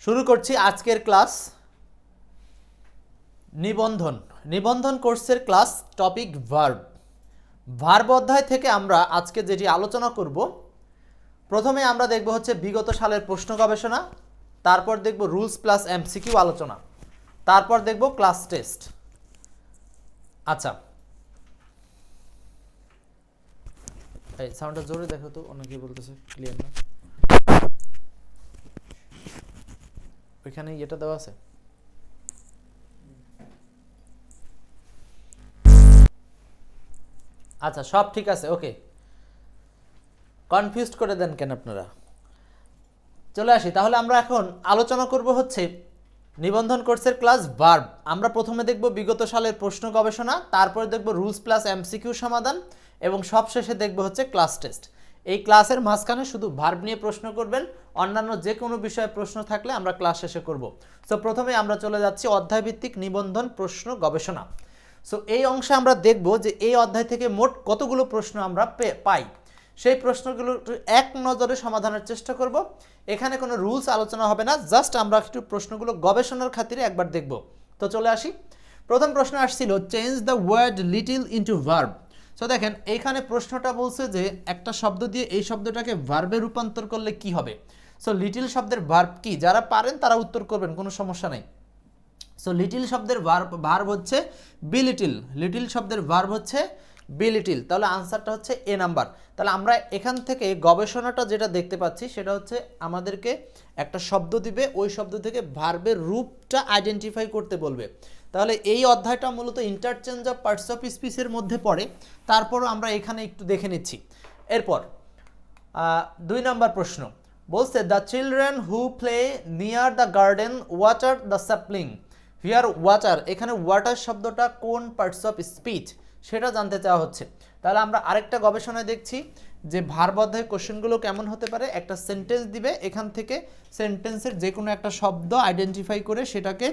শুরু করছি আজকের ক্লাস নিবন্ধন কোর্সের ক্লাস টপিক ভার্ব অধ্যায় থেকে আমরা আজকে যেটি আলোচনা করব প্রথমে আমরা দেখব হচ্ছে বিগত সালের প্রশ্ন গবেষণা, তারপর দেখব রুলস প্লাস এমসিকিউ আলোচনা, তারপর দেখব ক্লাস টেস্ট। আচ্ছা, এই সাউন্ডটা জোরে দেখো তো, অনেকে বলতেছে ক্লিয়ার না। ওইখানে এটা দেওয়া আছে। আচ্ছা, সব ঠিক আছে, ওকে। কনফিউজড করে দেন কেন আপনারা? চলে আসি তাহলে। আমরা এখন আলোচনা করব হচ্ছে নিবন্ধন কোর্সের ক্লাস ভার্ব। আমরা প্রথমে দেখব বিগত সালের প্রশ্ন গবেষণা, তারপরে দেখব রুলস প্লাস এমসিকিউ সমাধান এবং সবশেষে দেখব হচ্ছে ক্লাস টেস্ট। এই ক্লাসের মাঝখানে শুধু ভার্ব নিয়ে প্রশ্ন করবেন, অন্যান্য যে কোনো বিষয়ে প্রশ্ন থাকলে আমরা ক্লাস শেষে করব। সো প্রথমে আমরা চলে যাচ্ছি অধ্যায়ভিত্তিক নিবন্ধন প্রশ্ন গবেষণা। সো এই অংশে আমরা দেখব যে এই অধ্যায় থেকে মোট কতগুলো প্রশ্ন আমরা পাই, সেই প্রশ্নগুলো এক নজরে সমাধানের চেষ্টা করব। এখানে কোনো রুলস আলোচনা হবে না, জাস্ট আমরা একটু প্রশ্নগুলো গবেষণার খাতিরে একবার দেখব। তো চলে আসি। প্রথম প্রশ্ন আসছিল change the word little into verb. So দেখেন এইখানে প্রশ্নটা বলছে যে একটা শব্দ দিয়ে এই শব্দটাকে ভার্বে রূপান্তর করলে কি হবে। সো লিটিল শব্দের ভার্ব কি, যারা পারেন তারা উত্তর করবেন, কোনো সমস্যা নেই। সো লিটিল শব্দের ভার্ব হচ্ছে বি লিটিল। লিটিল শব্দের ভার্ব হচ্ছে বি লিটিল। তাহলে আনসারটা হচ্ছে এ নাম্বার। তাহলে আমরা এখান থেকে গবেষণাটা যেটা দেখতে পাচ্ছি সেটা হচ্ছে আমাদেরকে একটা শব্দ দিবে, ওই শব্দ থেকে ভার্বের রূপটা আইডেন্টিফাই করতে বলবে। তাহলে এই অধ্যায়টা মূলত ইন্টারচেঞ্জ অফ পার্টস অফ স্পিচের মধ্যে পড়ে। তারপরও আমরা এখানে একটু দেখে নিচ্ছি। এরপর 2 নম্বর প্রশ্ন বলছে the children who play near the garden water the sapling. Here water, এখানে ওয়াটার শব্দটা কোন পার্টস অফ স্পিচ সেটা জানতে চাওয়া হচ্ছে। তাহলে আমরা আরেকটা গবেষণায় দেখছি যে ভার্ব অধ্যায় কোশ্চেনগুলো কেমন হতে পারে। একটা সেন্টেন্স দিবে, এখান থেকে সেন্টেন্সের যে কোনো একটা শব্দ আইডেন্টিফাই করে সেটাকে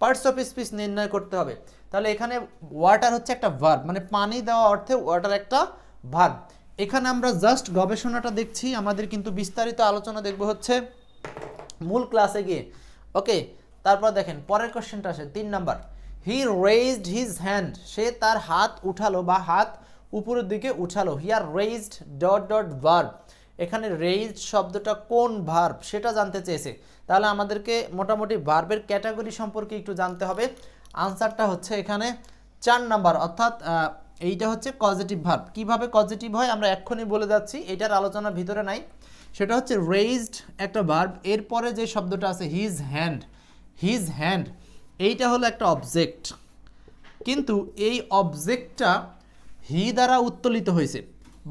পার্টস অফ স্পিচ নির্ণয় করতে হবে। তাহলে এখানে ওয়াটার হচ্ছে একটা ভার্ব, মানে পানি দেওয়া অর্থে ওয়াটার একটা ভার্ব। এখানে আমরা জাস্ট গবেষণাটা দেখছি, আমাদের কিন্তু বিস্তারিত আলোচনা দেখব হচ্ছে মূল ক্লাসে গিয়ে। ওকে, তারপর দেখেন পরের কোশ্চেনটা আসে 3 number. He raised his hand, সে তার হাত উঠালো বা হাত উপরের দিকে উঠালো। Here raised dot dot verb, এখানে রেইজড শব্দটা কোন ভার্ব সেটা জানতে চেয়েছে। তাহলে আমাদেরকে মোটামুটি ভার্বের ক্যাটাগরি সম্পর্কে একটু জানতে হবে। আনসারটা হচ্ছে এখানে 4 নাম্বার, অর্থাৎ এইটা হচ্ছে পজিটিভ ভার্ব। কিভাবে পজিটিভ হয় আমরা এক্ষুনি বলে যাচ্ছি, এটার আলোচনা ভিতরে নাই। সেটা হচ্ছে রেইজড একটা ভার্ব, এরপরে যে শব্দটা আছে হিজ হ্যান্ড, হিজ হ্যান্ড এইটা হলো একটা অবজেক্ট, কিন্তু এই অবজেক্টটা হি দ্বারা উত্তোলিত হয়েছে,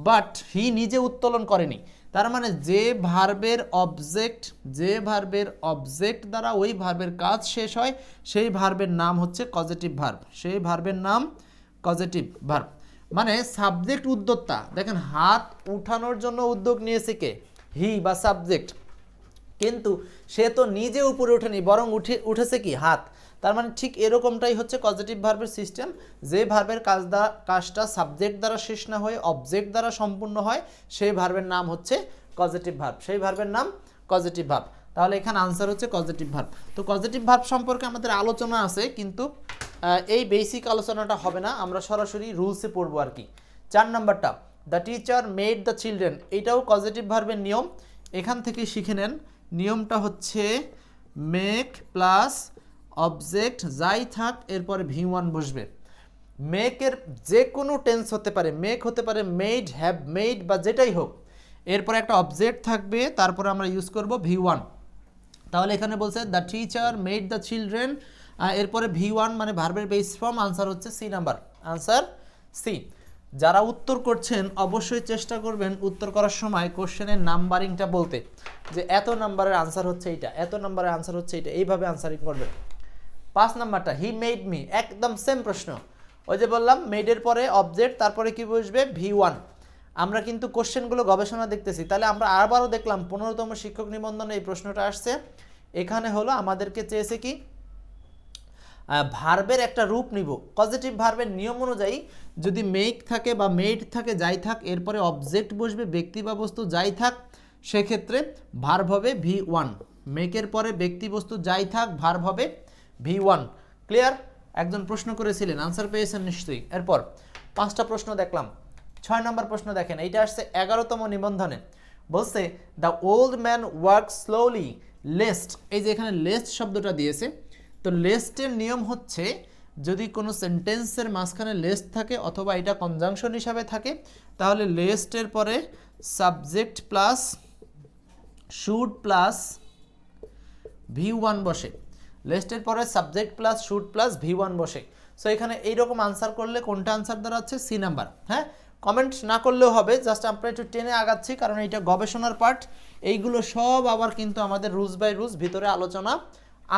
বাট হি নিজে উত্তোলন করেনি। তার মানে যে ভার্বের অবজেক্ট দ্বারা ওই ভার্বের কাজ শেষ হয় সেই ভার্বের নাম হচ্ছে কজেটিভ ভার্ব। সেই ভার্বের নাম কজেটিভ ভার্ব। মানে সাবজেক্ট উদ্যোক্তা, দেখেন হাত উঠানোর জন্য উদ্যোগ নিয়েছে কে, হি বা সাবজেক্ট, কিন্তু সে তো নিজে উপরে ওঠেনি, বরং উঠেছে কি, হাত। তার মানে ঠিক এরকমটাই হচ্ছে পজিটিভ ভার্বের সিস্টেম। যে ভার্বের কাজটা সাবজেক্ট দ্বারা শেষ না হয়ে অবজেক্ট দ্বারা সম্পূর্ণ হয় সেই ভার্বের নাম হচ্ছে পজিটিভ ভার্ব। সেই ভার্বের নাম পজিটিভ ভার্ব। তাহলে এখানে আনসার হচ্ছে পজিটিভ ভার্ব। তো পজিটিভ ভার্ব সম্পর্কে আমাদের আলোচনা আছে, কিন্তু এই বেসিক আলোচনাটা হবে না, আমরা সরাসরি রুলসে পড়বো আর কি। 4 নাম্বারটা the teacher made the children, এইটাও পজিটিভ ভার্বের নিয়ম। এখান থেকে শিখে নেন, নিয়মটা হচ্ছে মেক প্লাস অবজেক্ট যাই থাক এরপরে V1 বসবে। মেকের যে কোনো টেন্স হতে পারে, মেক হতে পারে মেড, হ্যাভ মেড বা যেটাই হোক, এরপরে একটা অবজেক্ট থাকবে, তারপরে আমরা ইউজ করব V1। তাহলে এখানে বলছে the teacher made the children, এরপরে V1 মানে ভার্বের বেস ফর্ম। আনসার হচ্ছে সি নাম্বার, আনসার সি। যারা উত্তর করছেন অবশ্যই চেষ্টা করবেন উত্তর করার সময় কোশ্চেনের নাম্বারিংটা বলতে, যে এত নাম্বারের আনসার হচ্ছে এইটা, এত নাম্বারের আনসার হচ্ছে এইটা, এইভাবে আনসারিং করবেন। 5 নাম্বারটা হি মেড মি, একদম সেম প্রশ্ন। ওই যে বললাম মেডের পরে অবজেক্ট, তারপরে কি বসবে V1। আমরা কিন্তু কোশ্চেনগুলো গবেষণা দেখতেছি, তাহলে আমরা আবারও দেখলাম 15তম শিক্ষক নিবন্ধনে এই প্রশ্নটা আসছে। এখানে হলো আমাদেরকে চেয়েছে কি ভার্বের একটা রূপ নিব। পজিটিভ ভার্বের নিয়ম অনুযায়ী যদি মেক থাকে বা মেড থাকে, যাই থাক, এরপরে অবজেক্ট বসবে, ব্যক্তি বা বস্তু যাই থাক, সেক্ষেত্রে ভার্ব হবে V1। মেকের পরে ব্যক্তি বস্তু যাই থাক ভার্ব হবে V1। ক্লিয়ার? একজন প্রশ্ন করেছিলেন, আনসার পেয়েছেন নিশ্চয়ই। এরপর 5টা প্রশ্ন দেখলাম। 6 নম্বর প্রশ্ন দেখেন, এইটা আসছে 11তম নিবন্ধনে। বলছে the old man work slowly lest. এই যে এখানে লেস্ট শব্দটা দিয়েছে, তো লেস্টের নিয়ম হচ্ছে যদি কোনো সেন্টেন্সের মাঝখানে লেস্ট থাকে অথবা এটা কনজাংশন হিসাবে থাকে, তাহলে লেস্টের পরে subject plus should plus V1 বসে। লেস্টের পরে subject plus should plus V1 বসে। সো এখানে এইরকম আনসার করলে কোনটা আনসার দাঁড়াচ্ছে? C number. হ্যাঁ, কমেন্ট না করলেও হবে, জাস্ট আমরা একটু টেনে আগাচ্ছি কারণ এটা গবেষণার পার্ট। এইগুলো সব আবার কিন্তু আমাদের রুলস বাই রুলস ভিতরে আলোচনা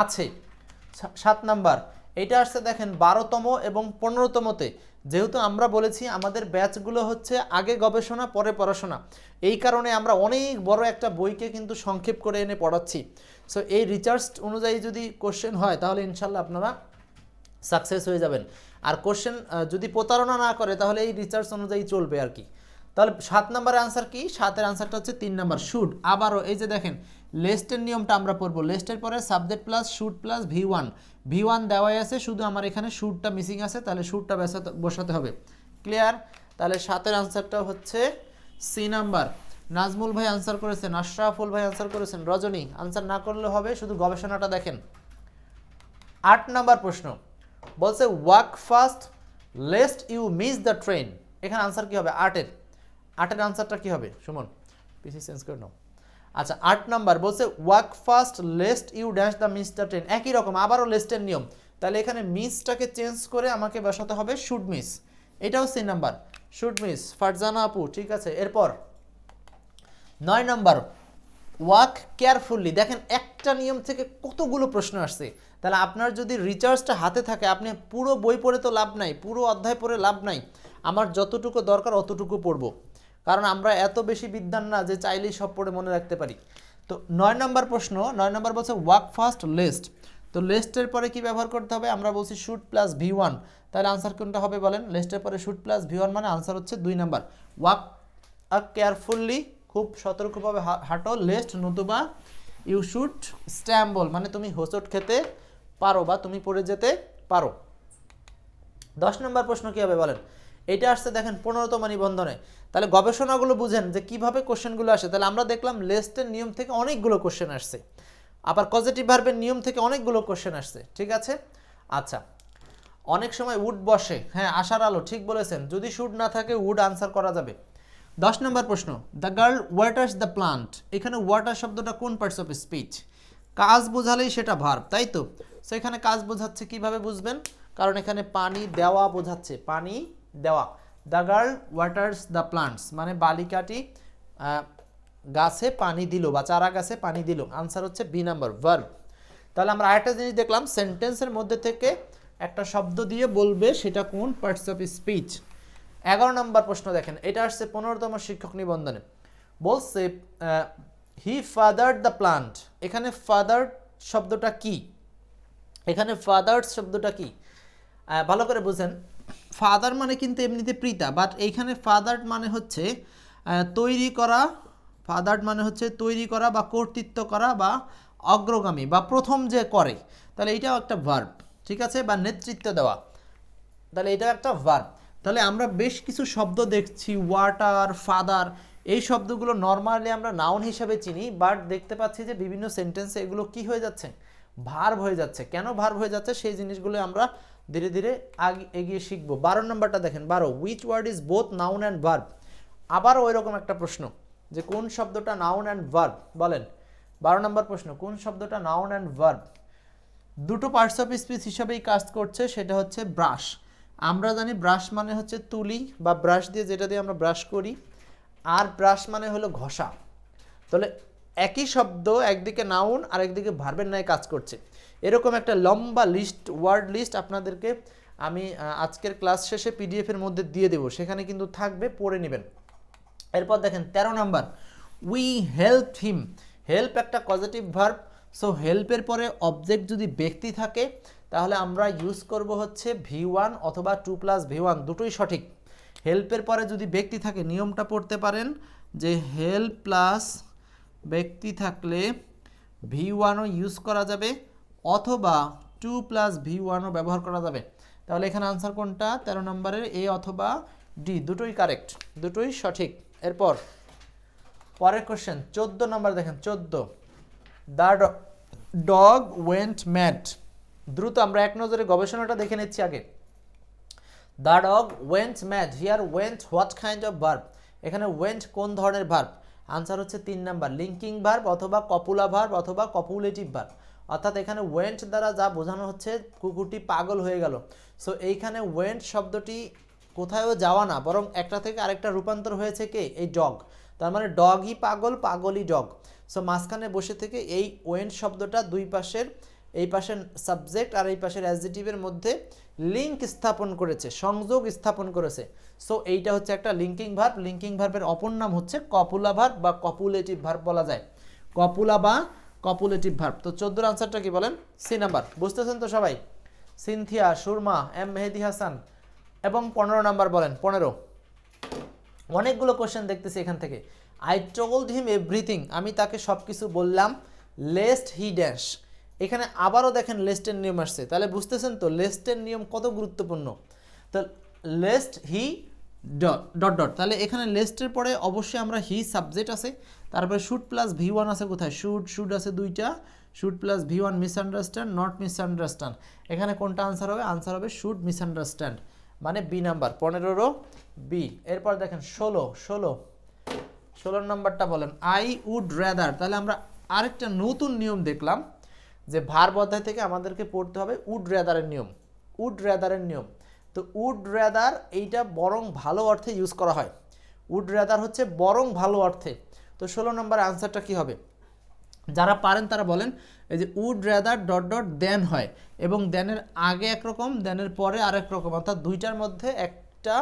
আছে। 7 নাম্বার, এটা আসছে দেখেন 12তম এবং 15তমতে। যেহেতু আমরা বলেছি আমাদের ব্যাচগুলো হচ্ছে আগে গবেষণা পরে পড়াশোনা, এই কারণে আমরা অনেক বড় একটা বইকে কিন্তু সংক্ষেপ করে এনে পড়াচ্ছি। সো এই রিসার্চ অনুযায়ী যদি কোশ্চেন হয় তাহলে ইনশাল্লাহ আপনারা সাকসেস হয়ে যাবেন। আর কোশ্চেন যদি প্রতারণা না করে তাহলে এই রিসার্চ অনুযায়ী চলবে আর কি। তাহলে 7 নম্বরের আনসার কি? 7-এর আনসারটা হচ্ছে 3 নাম্বার শুড। আবারও এই যে দেখেন লেস্টের নিয়মটা আমরা পড়বো, লেস্টের পরে subject plus should plus V1 দেওয়াই আছে, শুধু আমার এখানে শুডটা মিসিং আছে, তাহলে শুডটা বসাতে হবে। ক্লিয়ার? তাহলে 7-এর আনসারটা হচ্ছে সি নাম্বার। নাজমুল ভাই আনসার করেছেন, আশরাফুল ভাই আনসার করেছেন, রজনী আনসার না করলে হবে, শুধু গবেষণাটা দেখেন। 8 নাম্বার প্রশ্ন বলছে walk fast lest you miss the train. এখানে আনসার কি হবে? 8-এর আনসারটা কি হবে? সুমন পিসি চেঞ্জ করে নাও। আচ্ছা, 8 নাম্বার বলছে walk fast lest you dash the miss the train. একই রকম আবারও লেস্টের নিয়ম, তাহলে এখানে মিসটাকে চেঞ্জ করে আমাকে বসাতে হবে শুড মিস। এটাও C number, should miss. Farzana আপু ঠিক আছে। এরপর 9 নাম্বার ওয়াক কেয়ারফুলি। দেখেন একটা নিয়ম থেকে কতগুলো প্রশ্ন আসছে, তাহলে আপনার যদি রিচার্জটা হাতে থাকে আপনি পুরো বই পড়ে তো লাভ নাই, পুরো অধ্যায় পড়ে লাভ নাই, আমার যতটুকু দরকার অতটুকু পড়বো, কারণ আমরা এত বেশি বিদ্বান না যে চাইলেই সব পড়ে মনে রাখতে পারি। তো 9 নাম্বার প্রশ্ন, 9 নাম্বার বলছে ওয়াক ফাস্ট লেস্ট। তো লিস্টের পরে কি ব্যবহার করতে হবে? আমরা বলছি শুড প্লাস V1, তাহলে আনসার কোনটা হবে বলেন? লিস্টের পরে শুড প্লাস V1 মানে আনসার হচ্ছে 2 নাম্বার। ওয়াক কেয়ারফুলি, খুব সতর্কভাবে হাঁটো, লেস্ট নতুবা ইউ শুড স্ট্যাম্বল মানে তুমি হোঁচট খেতে পারো বা তুমি পড়ে যেতে পারো। 10 নম্বর প্রশ্ন কি হবে বলেন? এটা আসছে দেখেন 15তম নিবন্ধনে। তাহলে গবেষণাগুলো বুঝেন যে কিভাবে কোশ্চেনগুলো আসে। তাহলে আমরা দেখলাম লেস্টের নিয়ম থেকে অনেকগুলো কোশ্চেন আসছে, আবার পজিটিভ ভার্বের নিয়ম থেকে অনেকগুলো কোশ্চেন আসছে। ঠিক আছে, আচ্ছা অনেক সময় উড বসে, হ্যাঁ আশার আলো ঠিক বলেছেন, যদি শুড না থাকে উড আনসার করা যাবে। 10 নম্বর প্রশ্ন the girl waters the plant. এখানে ওয়াটার শব্দটা কোন পার্টস অফ স্পিচ? কাজ বোঝালেই সেটা ভার্ব, তাই তো? সো এখানে কাজ বোঝাচ্ছে, কিভাবে বুঝবেন? কারণ এখানে পানি দেওয়া বোঝাচ্ছে, পানি দেওয়া। The girl waters the plants মানে বালিকাটি গাছে পানি দিল বা চারা গাছে পানি দিল। আনসার হচ্ছে বি নাম্বার ভার্ব। তাহলে আমরা আরেকটা জিনিস দেখলাম, সেন্টেন্সের মধ্যে থেকে একটা শব্দ দিয়ে বলবে সেটা কোন পার্টস অফ স্পিচ। 11 নম্বর প্রশ্ন দেখেন, এটা আসছে 15তম শিক্ষক নিবন্ধনে। বলছে হি ফাদার্ড দ্য প্লান্ট। এখানে ফাদার্ড শব্দটা কি? এখানে ফাদার্স শব্দটা কি ভালো করে বুঝেন। ফাদার মানে কিন্তু এমনিতে পিতা, বাট এইখানে ফাদার্ড মানে হচ্ছে তৈরি করা। ফাদার্ড মানে হচ্ছে তৈরি করা বা কর্তৃত্ব করা বা অগ্রগামী বা প্রথম যে করে, তাহলে এটাও একটা ভার্ব। ঠিক আছে, বা নেতৃত্ব দেওয়া, তাহলে এটা একটা ভার্ব। তাহলে আমরা বেশ কিছু শব্দ দেখছি, ওয়াটার, ফাদার, এই শব্দগুলো নর্মালি আমরা নাউন হিসেবে চিনি, বাট দেখতে পাচ্ছি যে বিভিন্ন সেন্টেন্সে এগুলো কি হয়ে যাচ্ছে? ভার্ব হয়ে যাচ্ছে। কেন ভার্ব হয়ে যাচ্ছে সেই জিনিসগুলো আমরা ধীরে ধীরে এগিয়ে শিখবো। 12 নম্বরটা দেখেন, 12 which word is both noun and verb. আবারও ওই রকম একটা প্রশ্ন যে কোন শব্দটা নাউন অ্যান্ড ভার্ব বলেন। 12 নম্বর প্রশ্ন, কোন শব্দটা নাউন অ্যান্ড ভার্ব? দুটো পার্টস অফ স্পিচ হিসাবেই কাজ করছে, সেটা হচ্ছে ব্রাশ। আমরা জানি ব্রাশ মানে হচ্ছে তুলি বা ব্রাশ দিয়ে যেটা দিয়ে আমরা ব্রাশ করি, আর ব্রাশ মানে হলো ঘষা। তাহলে একই শব্দ একদিকে নাউন আর একদিকে ভার্বের ন্যায় কাজ করছে। এরকম একটা লম্বা লিস্ট, ওয়ার্ড লিস্ট আপনাদেরকে আমি আজকের ক্লাস শেষে PDF এর মধ্যে দিয়ে দেবো, সেখানে কিন্তু থাকবে, পড়ে নেবেন। এরপর দেখেন 13 number we help him. Help একটা পজিটিভ ভার্ব। সো হেল্পের পরে অবজেক্ট যদি ব্যক্তি থাকে তাহলে আমরা ইউজ করব হচ্ছে V1 অথবা 2 + V1, দুটোই সঠিক। হেল্পের পরে যদি ব্যক্তি থাকে নিয়মটা পড়তে পারেন যে হেল্প প্লাস ব্যক্তি থাকলে V1ও ইউজ করা যাবে, অথবা 2 প্লাস V1ও ব্যবহার করা যাবে। তাহলে এখানে আনসার কোনটা? 13 নম্বরের এ অথবা ডি, দুটোই কারেক্ট, দুটোই সঠিক। এরপর পরের কোশ্চেন 14 নম্বর দেখেন, 14, দ্য ডগ ওয়েন্ট ম্যাড। দ্রুত আমরা এক নজরে গবেষণাটা দেখে নিচ্ছি আগে। The dog went mad, here went what kind of verb? এখানে ওয়েন্ট কোন ধরনের ভার্ব? আনসার হচ্ছে 3 নাম্বার, লিঙ্কিং ভার্ব অথবা কপুলা ভার্ব অথবা কপুলেটিভ ভার্ব। অর্থাৎ এখানে ওয়েন্ট দ্বারা যা বোঝানো হচ্ছে কুকুরটি পাগল হয়ে গেল। সো এইখানে ওয়েন্ট শব্দটি কোথায়ও যাওয়া না, বরং একটা থেকে আরেকটা রূপান্তর হয়েছে কে? এই ডগ। তার মানে ডগই পাগল, পাগলই ডগ। সো মাঝখানে বসে থেকে এই ওয়েন্ট শব্দটা দুই পাশের, এই পাশের সাবজেক্ট আর এই পাশের অ্যাডজেক্টিভের মধ্যে লিঙ্ক স্থাপন করেছে, সংযোগ স্থাপন করেছে। সো এইটা হচ্ছে একটা লিঙ্কিং ভার্ব। লিঙ্কিং ভার্বের অপর নাম হচ্ছে কপুলা ভার্ব বা কপুলেটিভ ভার্ব বলা যায়, কপুলা বা কপুলেটিভ ভার্ব। তো 14 আনসারটা কি বলেন? C number. বুঝতেছেন তো সবাই? Cynthia, Surma, M Mehedi Hasan. এবং 15 নাম্বার বলেন। 15 অনেকগুলো কোশ্চেন দেখতেছি এখান থেকে। আই টোল্ড হিম এভরিথিং, আমি তাকে সব কিছু বললাম, লেস্ট হি ড্যাশ। এখানে আবারও দেখেন লেস্টের নিয়ম আসছে, তাহলে বুঝতেছেন তো লেস্টের নিয়ম কত গুরুত্বপূর্ণ। তো লেস্ট হি ডট ডট, তাহলে এখানে লেস্টের পরে অবশ্যই আমরা হি সাবজেক্ট আছে, তারপরে শুড প্লাস V1 আছে কোথায়? শুড আছে দুইটা, should plus V1 misunderstand, not misunderstand. এখানে কোনটা আনসার হবে? আনসার হবে শুড মিসআন্ডারস্ট্যান্ড, মানে বি নাম্বার, 15 বি। এরপর দেখেন 16 নম্বরটা বলেন। আই উড রেদার, তাহলে আমরা আরেকটা নতুন নিয়ম দেখলাম যে ভার্ব অধ্যায় থেকে আমাদেরকে পড়তে হবে উড রেদারের নিয়ম, উড রেদারের নিয়ম। তো উড রেদার এইটা বরং ভালো অর্থে ইউজ করা হয়, উড রেদার হচ্ছে বরং ভালো অর্থে। তো 16 নম্বরের আনসারটা কি হবে? যারা পারেন তারা বলেন। এই যে উড রেদার ডট ডট দেন হয়, এবং দেনের আগে একরকম, দেনের পরে আরেক রকম, অর্থাৎ দুইটার মধ্যে একটা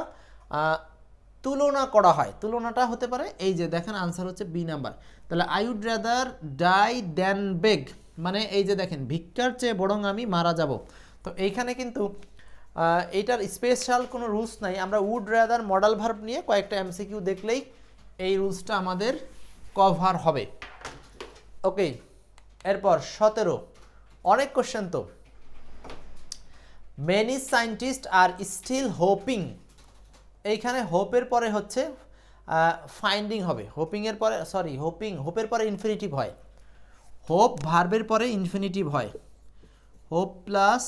তুলনা করা হয়। তুলনাটা হতে পারে এই যে দেখেন আনসার হচ্ছে বি নাম্বার। তাহলে আই উড রেদার ডাই দেন বেগ, মানে এই যে দেখেন ভিক্ষার চেয়ে বরং আমি মারা যাব। তো এইখানে কিন্তু এইটার স্পেশাল কোনো রুলস নাই, আমরা উড রেদার মডেল ভার্ব নিয়ে কয়েকটা এমসিকিউ দেখলেই এই রুলসটা আমাদের কভার হবে। ওকে, এরপর 17 অনেক কোশ্চেন তো। Many scientist are still hoping, এইখানে হোপের পরে হচ্ছে ফাইন্ডিং হবে, হোপিংয়ের পরে হোপের পরে ইনফিনিটিভ হয়, হোপ ভার্বের পরে ইনফিনিটিভ হয়, হোপ প্লাস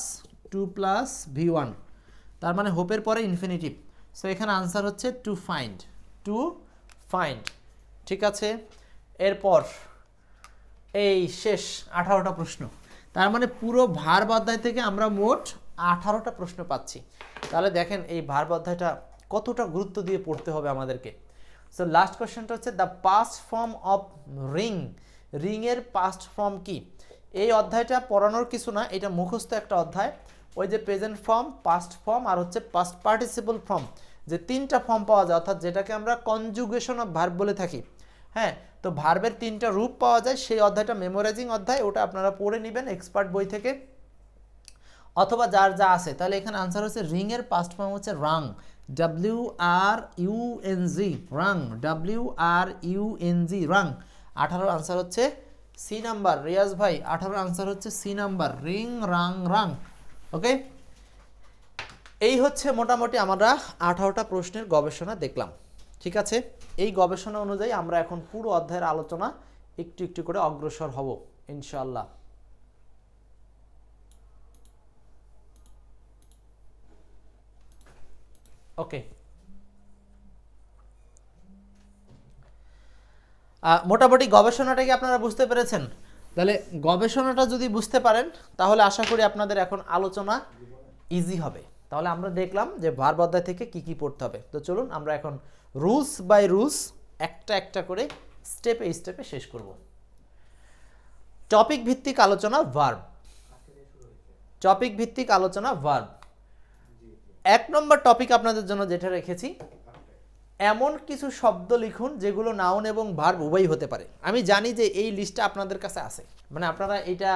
2 প্লাস V1, তার মানে হোপের পরে ইনফিনিটিভ। সো এখানে আনসার হচ্ছে টু ফাইন্ড, টু ফাইন্ড। ঠিক আছে, এরপর এই শেষ 18টা প্রশ্ন। তার মানে পুরো ভার্ব অধ্যায় থেকে আমরা মোট 18টা প্রশ্ন পাচ্ছি। তাহলে দেখেন এই ভার্ব অধ্যায়টা কতটা গুরুত্ব দিয়ে পড়তে হবে আমাদেরকে। সো লাস্ট কোশ্চেনটা হচ্ছে the past form of ring, রিংয়ের পাস্ট ফর্ম কি? এই অধ্যায়টা পড়ানোর কিছু না, এটা মুখস্থ একটা অধ্যায়। ওই যে প্রেজেন্ট ফর্ম, পাস্ট ফর্ম আর হচ্ছে পাস্ট পার্টিসিপল ফর্ম, যে 3টা ফর্ম পাওয়া যায়, অর্থাৎ যেটাকে আমরা কনজুগেশন অফ ভার্ব বলে থাকি। হ্যাঁ, তো ভার্বের 3টা রূপ পাওয়া যায়, সেই অধ্যায়টা মেমোরাইজিং অধ্যায়, ওটা আপনারা পড়ে নেবেন এক্সপার্ট বই থেকে অথবা যার যা আছে। তাহলে এখানে আনসার হচ্ছে রিংয়ের পাস্ট ফর্ম হচ্ছে রাং, WRUNG, রাং, WRUNG, রাং। 18 আনসার হচ্ছে সি নাম্বার। রিয়াজ ভাই 18 আনসার হচ্ছে সি নাম্বার, রিং, রাং, রাং। ওকে, এই হচ্ছে মোটামুটি আমরা 18টা প্রশ্নের গবেষণা দেখলাম। ঠিক আছে, এই গবেষণা অনুযায়ী আমরা এখন পুরো অধ্যায়ের আলোচনা একটু একটু করে অগ্রসর হব ইনশাআল্লাহ। ওকে, মোটামুটি গবেষণাটা কি আপনারা বুঝতে পেরেছেন? তাহলে গবেষণাটা যদি বুঝতে পারেন তাহলে আশা করি আপনাদের এখন আলোচনা ইজি হবে। তাহলে আমরা দেখলাম যে ভার্ব অধ্যায় থেকে কি কি পড়তে হবে। তো চলুন আমরা এখন রুলস বাই রুলস একটা একটা করে স্টেপে স্টেপে শেষ করব। টপিক ভিত্তিক আলোচনা ভার্ব, টপিক ভিত্তিক আলোচনা ভার্ব। 1 নম্বর টপিক আপনাদের জন্য যেটা রেখেছি, এমন কিছু শব্দ লিখুন যেগুলো নাউন এবং ভার্ব উভয়ই হতে পারে। আমি জানি যে এই লিস্টটা আপনাদের কাছে আছে, মানে আপনারা এটা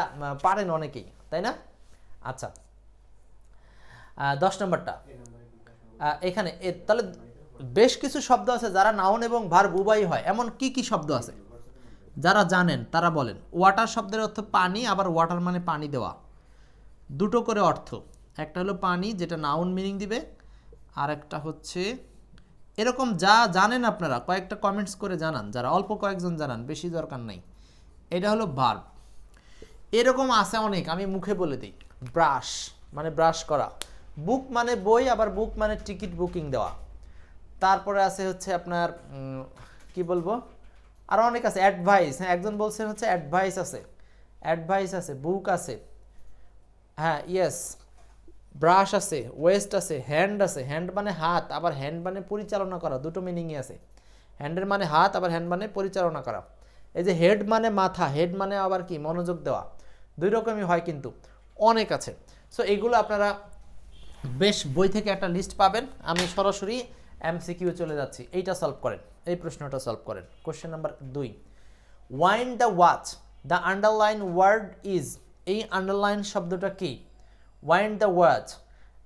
পারেন অনেকেই, তাই না? আচ্ছা, 10 নম্বরটা এখানে তাহলে বেশ কিছু শব্দ আছে যারা নাউন এবং ভার্ব উভয়ই হয়। এমন কি কি শব্দ আছে? যারা জানেন তারা বলেন। ওয়াটার শব্দের অর্থ পানি, আবার ওয়াটার মানে পানি দেওয়া, দুটো করে অর্থ। একটা হলো পানি, যেটা নাউন মিনিং দিবে, আর একটা হচ্ছে এরকম যা জানেন আপনারা কয়েকটা কমেন্টস করে জানান, যারা অল্প কয়েকজন জানান, বেশি দরকার নাই। এটা হলো ভার্ব। এরকম আছে অনেক, আমি মুখে বলে দিই। ব্রাশ মানে ব্রাশ করা, বুক মানে বই, আবার বুক মানে টিকিট বুকিং দেওয়া। তারপরে আছে হচ্ছে আপনার কি বলবো, আরও অনেক আছে। অ্যাডভাইস, হ্যাঁ একজন বলছেন হচ্ছে অ্যাডভাইস আছে, অ্যাডভাইস আছে, বুক আছে, হ্যাঁ ইয়েস, ব্রাশ আছে, ওয়েস্ট আছে, হ্যান্ড আছে। হ্যান্ড মানে হাত, আবার হ্যান্ড মানে পরিচালনা করা, দুটো মিনিংই আছে। হ্যান্ডের মানে হাত, আবার হ্যান্ড মানে পরিচালনা করা। এই যে হেড মানে মাথা, হেড মানে আবার কি মনোযোগ দেওয়া, দুই রকমই হয়, কিন্তু অনেক আছে। সো এইগুলো আপনারা বেশ বই থেকে একটা লিস্ট পাবেন। আমি সরাসরি এমসিকিউ চলে যাচ্ছি, এইটা সলভ করেন, এই প্রশ্নটা সলভ করেন। Question number 2, wind the watch, the underline word is. এই আন্ডারলাইন শব্দটা কি? Wind the watch,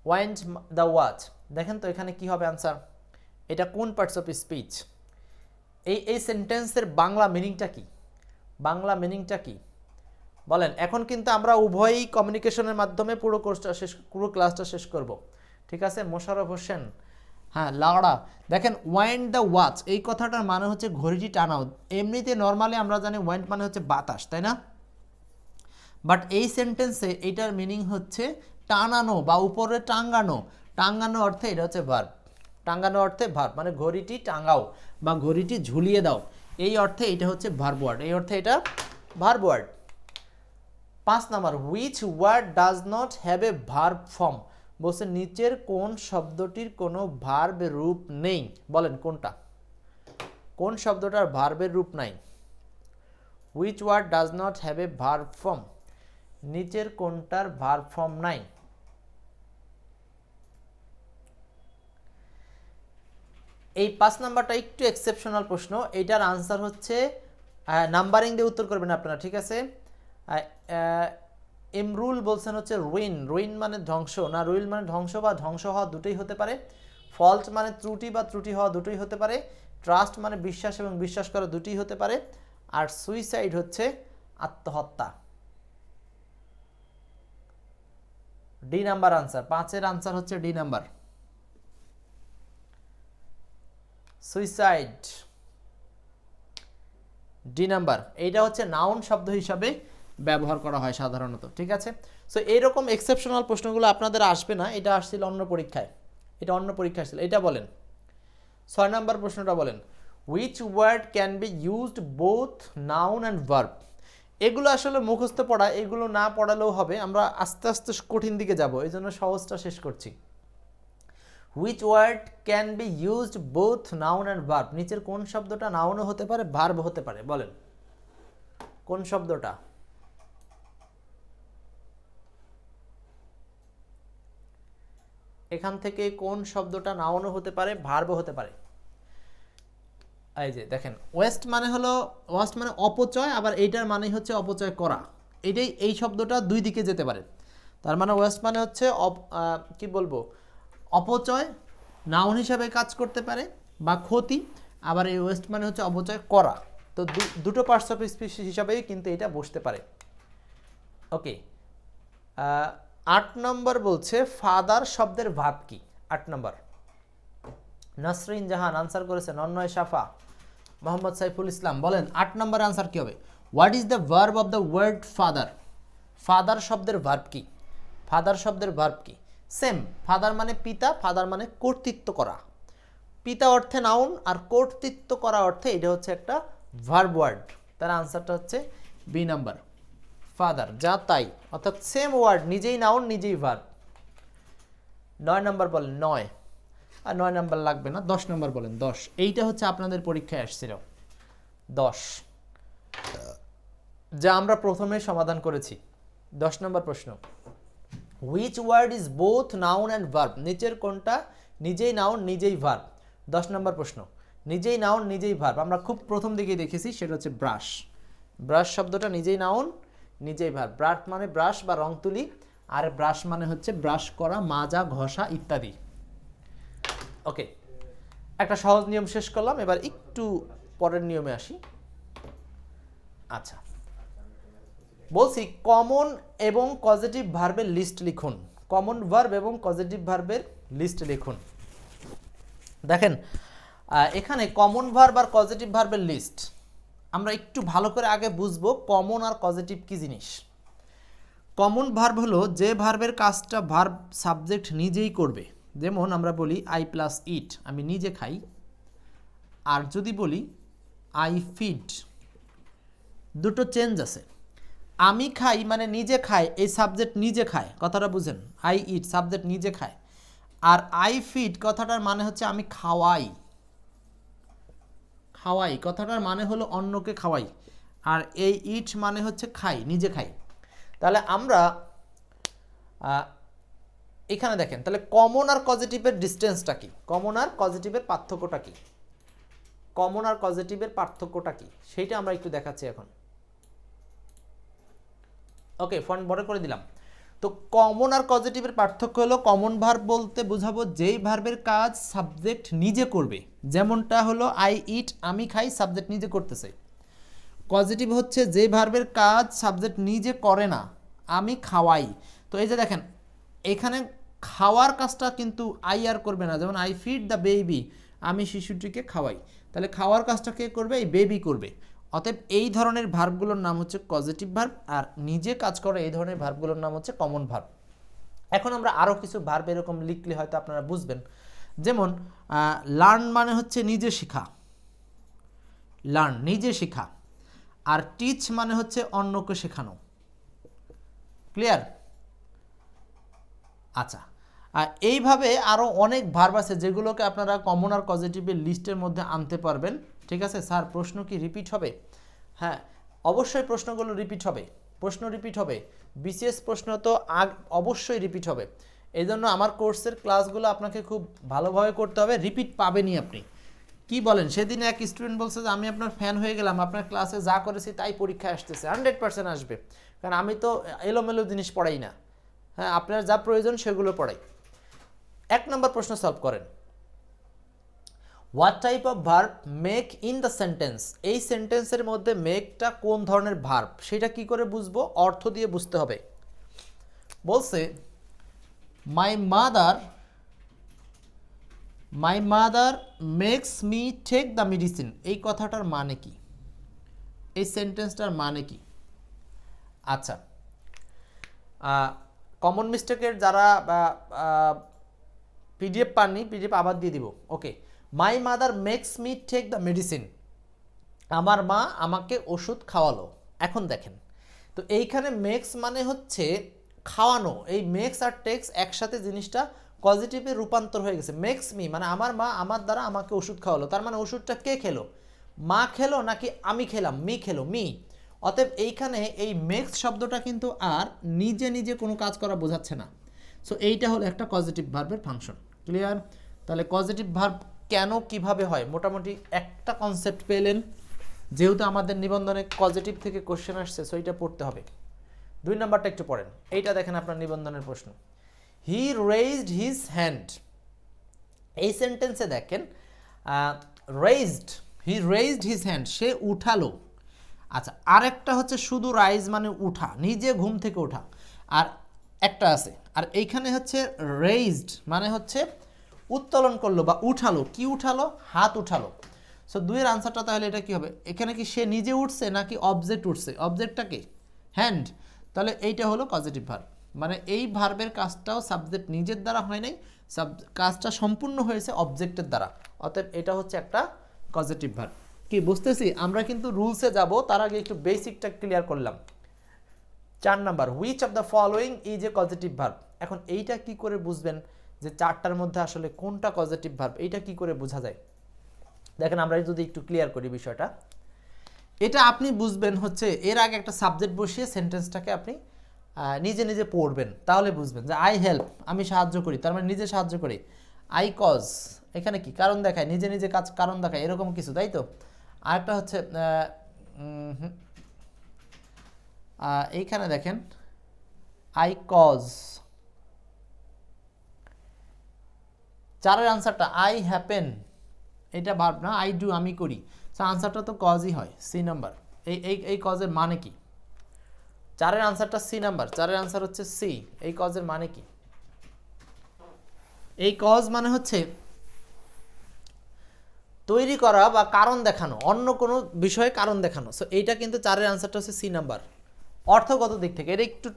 wind the watch. দেখেন তো এখানে কি হবে আনসার, এটা কোন পার্টস অফ স্পিচ? এই সেন্টেন্সের বাংলা মিনিংটা কি? বাংলা মিনিংটা কি বলেন? এখন কিন্তু আমরা উভয়ই কমিউনিকেশনের মাধ্যমে পুরো কোর্সটা শেষ, পুরো ক্লাসটা শেষ করব, ঠিক আছে? মোশাররফ হোসেন, হ্যাঁ লাউড়া। দেখেন ওয়াইন্ড দ্য ওয়াচ, এই কথাটার মানে হচ্ছে ঘড়িটি টানাও। এমনিতে নর্মালি আমরা জানি ওয়াইন্ড মানে হচ্ছে বাতাস, তাই না? বাট এই সেন্টেন্সে এইটার মিনিং হচ্ছে টানানো বা উপরে টাঙ্গানো। টাঙ্গানো অর্থে এটা হচ্ছে ভার্ব। টাঙ্গানো অর্থে ভার্ব, মানে ঘড়িটি টাঙ্গাও বা ঘড়িটি ঝুলিয়ে দাও, এই অর্থে এটা হচ্ছে ভার্ব ওয়ার্ড, এই অর্থে এটা verb word. 5 number, which word does not have a verb form. বলছে নিচের কোন শব্দটির কোনো ভার্বের রূপ নেই? বলেন কোনটা, কোন শব্দটার ভার্বের রূপ নাই? Which word does not have a verb form, নিচের কোনটার ভার্ব ফর্ম নাই? এই 5 নাম্বারটা একটু এক্সেপশনাল প্রশ্ন, এইটার আনসার হচ্ছে নাম্বারিং দিয়ে উত্তর করবেন আপনারা, ঠিক আছে? ইমরুল বলছেন হচ্ছে রুইন, রুইন মানে ধ্বংস না, রুইন মানে ধ্বংস বা ধ্বংস হওয়া, দুটোই হতে পারে। ফল্ট মানে ত্রুটি বা ত্রুটি হওয়া, দুটোই হতে পারে। ট্রাস্ট মানে বিশ্বাস এবং বিশ্বাস করা, দুটোই হতে পারে। আর সুইসাইড হচ্ছে আত্মহত্যা। ডি নাম্বার আনসার, 5-এর আনসার হচ্ছে D number, suicide, D number. এইটা হচ্ছে নাউন শব্দ হিসাবে ব্যবহার করা হয় সাধারণত, ঠিক আছে? সো এইরকম এক্সেপশনাল প্রশ্নগুলো আপনাদের আসবে না, এটা আসছিল অন্য পরীক্ষায়, এটা অন্য পরীক্ষা আসছিল। এটা বলেন 6 নাম্বার প্রশ্নটা বলেন, which word can be used both noun and verb. এগুলো আসলে মুখস্থ পড়া, এগুলো না পড়ালেও হবে, আমরা আস্তে আস্তে কঠিন দিকে যাব, এই জন্য সহজটা শেষ করছি। Which word can be used both noun and verb, নিচের কোন শব্দটা নাউনও হতে পারে ভার্ব হতে পারে? বলেন কোন শব্দটা? এখান থেকে কোন শব্দটা নাউনও হতে পারে ভার্বও হতে পারে? এই যে দেখেন, ওয়েস্ট মানে হলো, ওয়েস্ট মানে অপচয়, আবার এইটার মানে হচ্ছে অপচয় করা। এইটাই, এই শব্দটা দুই দিকে যেতে পারে। তার মানে ওয়েস্ট মানে হচ্ছে কি বলবো, অপচয় নাউন হিসাবে কাজ করতে পারে বা ক্ষতি, আবার এই ওয়েস্ট মানে হচ্ছে অপচয় করা। তো দুটো পার্টস অফ স্পিচ হিসাবেই কিন্তু এটা বসতে পারে। ওকে, 8 নম্বর বলছে ফাদার শব্দের ভার্ব কি? 8 নম্বর, নাসরিন জাহান আনসার করেছেন, অন্যয় সাফা, মোহাম্মদ সাইফুল ইসলাম। বলেন 8 নম্বর আনসার কি হবে? What is the verb of the word father. Father শব্দের ভার্ব কি? ফাদার শব্দের ভার্ব কি? সেম, ফাদার মানে পিতা, ফাদার মানে কর্তৃত্ব করা। পিতা অর্থে নাউন, আর কর্তৃত্ব করা অর্থে এটা হচ্ছে একটা ভার্ব ওয়ার্ড। তার আনসারটা হচ্ছে বি নাম্বার, ফাদার। যা তাই, অর্থাৎ সেম ওয়ার্ড, নিজেই নাউন নিজেই ভার্ব। 9 নম্বর বলেন, 9, আর 9 নম্বর লাগবে না, 10 নম্বর বলেন, 10। এইটা হচ্ছে আপনাদের পরীক্ষায় আসছিল 10, যা আমরা প্রথমে সমাধান করেছি। 10 নম্বর প্রশ্ন, which word is both noun and verb, নিচের কোনটা নিজেই নাউন নিজেই ভার্ব? 10 নম্বর প্রশ্ন, নিজেই নাউন নিজেই ভার্ব আমরা খুব প্রথম দিকেই দেখেছি, সেটা হচ্ছে ব্রাশ। ব্রাশ শব্দটা নিজেই নাউন নিজেই ভার্ব। ব্রাশ মানে ব্রাশ বা রং তুলি, আর ব্রাশ মানে হচ্ছে ব্রাশ করা, মাজা, ঘষা ইত্যাদি। ওকে, একটা সহজ নিয়ম শেষ করলাম, এবার একটু পরের নিয়মে আসি। আচ্ছা, বলছি কমন এবং পজিটিভ ভার্বের লিস্ট লিখুন। কমন ভার্ব এবং পজিটিভ ভার্বের লিস্ট লিখুন। দেখেন এখানে কমন ভার্ব আর পজিটিভ ভার্বের লিস্ট আমরা একটু ভালো করে আগে বুঝবো কমন আর পজিটিভ কি জিনিস। কমন ভার্ব হলো যে ভার্বের কাজটা ভার্ব সাবজেক্ট নিজেই করবে। যেমন আমরা বলি আই প্লাস ইট, আমি নিজে খাই। আর যদি বলি আই ফিড, দুটো চেঞ্জ আছে। আমি খাই মানে নিজে খায়, এই সাবজেক্ট নিজে খায়, কথাটা বুঝেন। আই ইট সাবজেক্ট নিজে খায়। আর আই ফিড কথাটার মানে হচ্ছে আমি খাওয়াই। খাওয়াই কথাটার মানে হলো অন্যকে খাওয়াই। আর এই ইট মানে হচ্ছে খাই, নিজে খাই। তাহলে আমরা এখানে দেখেন, তাহলে কমন আর পজিটিভের ডিস্টেন্সটা কি, কমন আর পজিটিভের পার্থক্যটা কি, কমন আর পজিটিভের পার্থক্যটা কি সেইটা আমরা একটু দেখাচ্ছি এখন। ওকে, ফন্ট বড় করে দিলাম। তো কমন আর পজিটিভের পার্থক্য হলো কমন ভার্ব বলতে বোঝাবো যেই ভার্বের কাজ সাবজেক্ট নিজে করবে, যেমনটা হলো আই ইট আমি খাই, সাবজেক্ট নিজে করতেছে। পজিটিভ হচ্ছে যে ভার্বের কাজ সাবজেক্ট নিজে করে না, আমি খাওয়াই। তো এই যে দেখেন এখানে খাওয়ার কাজটা কিন্তু আই আর করবে না, যেমন আই ফিড দ্য বেবি, আমি শিশুটিকে খাওয়াই। তাহলে খাওয়ার কাজটা কে করবে, এই বেবি করবে। অতএব এই ধরনের ভার্বগুলোর নাম হচ্ছে পজিটিভ ভার্ব, আর নিজে কাজ করে এই ধরনের ভার্বগুলোর নাম হচ্ছে কমন ভার্ব। এখন আমরা আরও কিছু ভার্ব এরকম লিখলে হয়তো আপনারা বুঝবেন। যেমন লার্ন মানে হচ্ছে নিজে শেখা, লার্ন নিজে শেখা। আর টিচ মানে হচ্ছে অন্যকে শেখানো। ক্লিয়ার? আচ্ছা, আর এইভাবে আরও অনেক ভার্ব আছে যেগুলোকে আপনারা কমন আর পজিটিভের লিস্টের মধ্যে আনতে পারবেন। ঠিক আছে স্যার, প্রশ্ন কি রিপিট হবে? হ্যাঁ, অবশ্যই প্রশ্নগুলো রিপিট হবে, প্রশ্ন রিপিট হবে। বিসিএস প্রশ্ন তো অবশ্যই রিপিট হবে। এই জন্য আমার কোর্সের ক্লাসগুলো আপনাকে খুব ভালোভাবে করতে হবে, রিপিট পাবেনই আপনি। কি বলেন? সেদিন এক স্টুডেন্ট বলছে যে আমি আপনার ফ্যান হয়ে গেলাম, আপনার ক্লাসে যা করেছি তাই পরীক্ষায় আসতেছে, 100% আসবে, কারণ আমি তো এলোমেলো জিনিস পড়াই না। হ্যাঁ, আপনার যা প্রয়োজন সেগুলো পড়াই। 1 নম্বর প্রশ্ন সলভ করেন। What type of verb make in the sentence, এই সেন্টেন্সের মধ্যে মেকটা কোন ধরনের ভার্ব সেটা কি করে বুঝবো, অর্থ দিয়ে বুঝতে হবে। বলছে my mother makes me take the medicine, এই কথাটার মানে কি, এই সেন্টেন্সটার মানে কি? আচ্ছা, কমন মিস্টেকের যারা পিডিএফ পাননি, পিডিএফ আবার দিয়ে দিব। Okay, my mother makes me take the medicine, আমার মা আমাকে ওষুধ খাওয়ালো। এখন দেখেন তো এইখানে মেক্স মানে হচ্ছে খাওয়ানো, এই মেক্স আর টেক্স একসাথে জিনিসটা পজিটিভে রূপান্তর হয়ে গেছে। মেক্স মি মানে আমার মা আমার দ্বারা আমাকে ওষুধ খাওয়ালো, তার মানে ওষুধটা কে খেলো, মা খেলো নাকি আমি খেলাম, মি খেলো, মি। অতএব এইখানে এই মেক্স শব্দটা কিন্তু আর নিজে নিজে কোনো কাজ করা বোঝাচ্ছে না। সো এইটা হলো একটা পজিটিভ ভার্বের ফাংশন। ক্লিয়ার? তাহলে পজিটিভ ভার্ব কেন কিভাবে হয় মোটামুটি একটা কনসেপ্ট পেলেন। যেহেতু আমাদের নিবন্ধনে পজিটিভ থেকে কোশ্চেন আসছে, সো এইটা পড়তে হবে। 2 নম্বরটা একটু পড়েন, এইটা দেখেন আপনার নিবন্ধনের প্রশ্ন। হি রেইজড হিজ হ্যান্ড, এই সেন্টেন্সে দেখেন হি রেইজড হিজ হ্যান্ড, সে উঠালো। আচ্ছা, আরেকটা হচ্ছে শুধু রাইজ মানে উঠা, নিজে ঘুম থেকে ওঠা, আর একটা আছে। আর এইখানে হচ্ছে রেইজড মানে হচ্ছে উত্তোলন করলো বা উঠালো। কি উঠালো? হাত উঠালো। সো 2-এর আনসারটা তাহলে এটা কি হবে? এখানে কি সে নিজে উঠছে নাকি অবজেক্ট উঠছে? অবজেক্টটা কি? হ্যান্ড। তাহলে এইটা হলো পজিটিভ ভার্ব, মানে এই ভার্বের কাজটাও সাবজেক্ট নিজের দ্বারা হয় নাই, কাজটা সম্পূর্ণ হয়েছে অবজেক্টের দ্বারা। অতএব এটা হচ্ছে একটা পজিটিভ ভার্ব। কি বুঝতেছি? আমরা কিন্তু রুলসে যাব, তার আগে একটু বেসিকটা ক্লিয়ার করলাম। 4 number, which of the following is a positive verb. এখন এইটা কি করে বুঝবেন যে 4টার মধ্যে আসলে কোনটা পজিটিভ ভার্ব, এইটা কি করে বোঝা যায়? দেখেন আমরা যদি একটু ক্লিয়ার করি বিষয়টা, এটা আপনি বুঝবেন হচ্ছে এর আগে একটা সাবজেক্ট বসিয়ে সেন্টেন্সটাকে আপনি নিজে নিজে পড়বেন, তাহলে বুঝবেন যে আই হেল্প, আমি সাহায্য করি, তার মানে নিজে সাহায্য করি। আই কজ, এখানে কি কারণ দেখায়, নিজে নিজে কাজ কারণ দেখায়, এরকম কিছু, তাই তো? আরেকটা হচ্ছে এইখানে দেখেন আই কজ। 4-এর আনসারটা আই হ্যাপেন, এটা ভার্ব না, আই ডু আমি করি। সো আনসারটা তো কজই হয়, সি নাম্বার। এই কজের মানে কি? 4-এর আনসারটা সি নাম্বার, 4-এর আনসার হচ্ছে সি। এই কজের মানে কি? এই কজ মানে হচ্ছে তৈরি করা বা কারণ দেখানো, অন্য কোনো বিষয়ে কারণ দেখানো। সো এইটা কিন্তু 4-এর আনসারটা হচ্ছে সি নাম্বার। অর্থগত দিক থেকে এটা একটু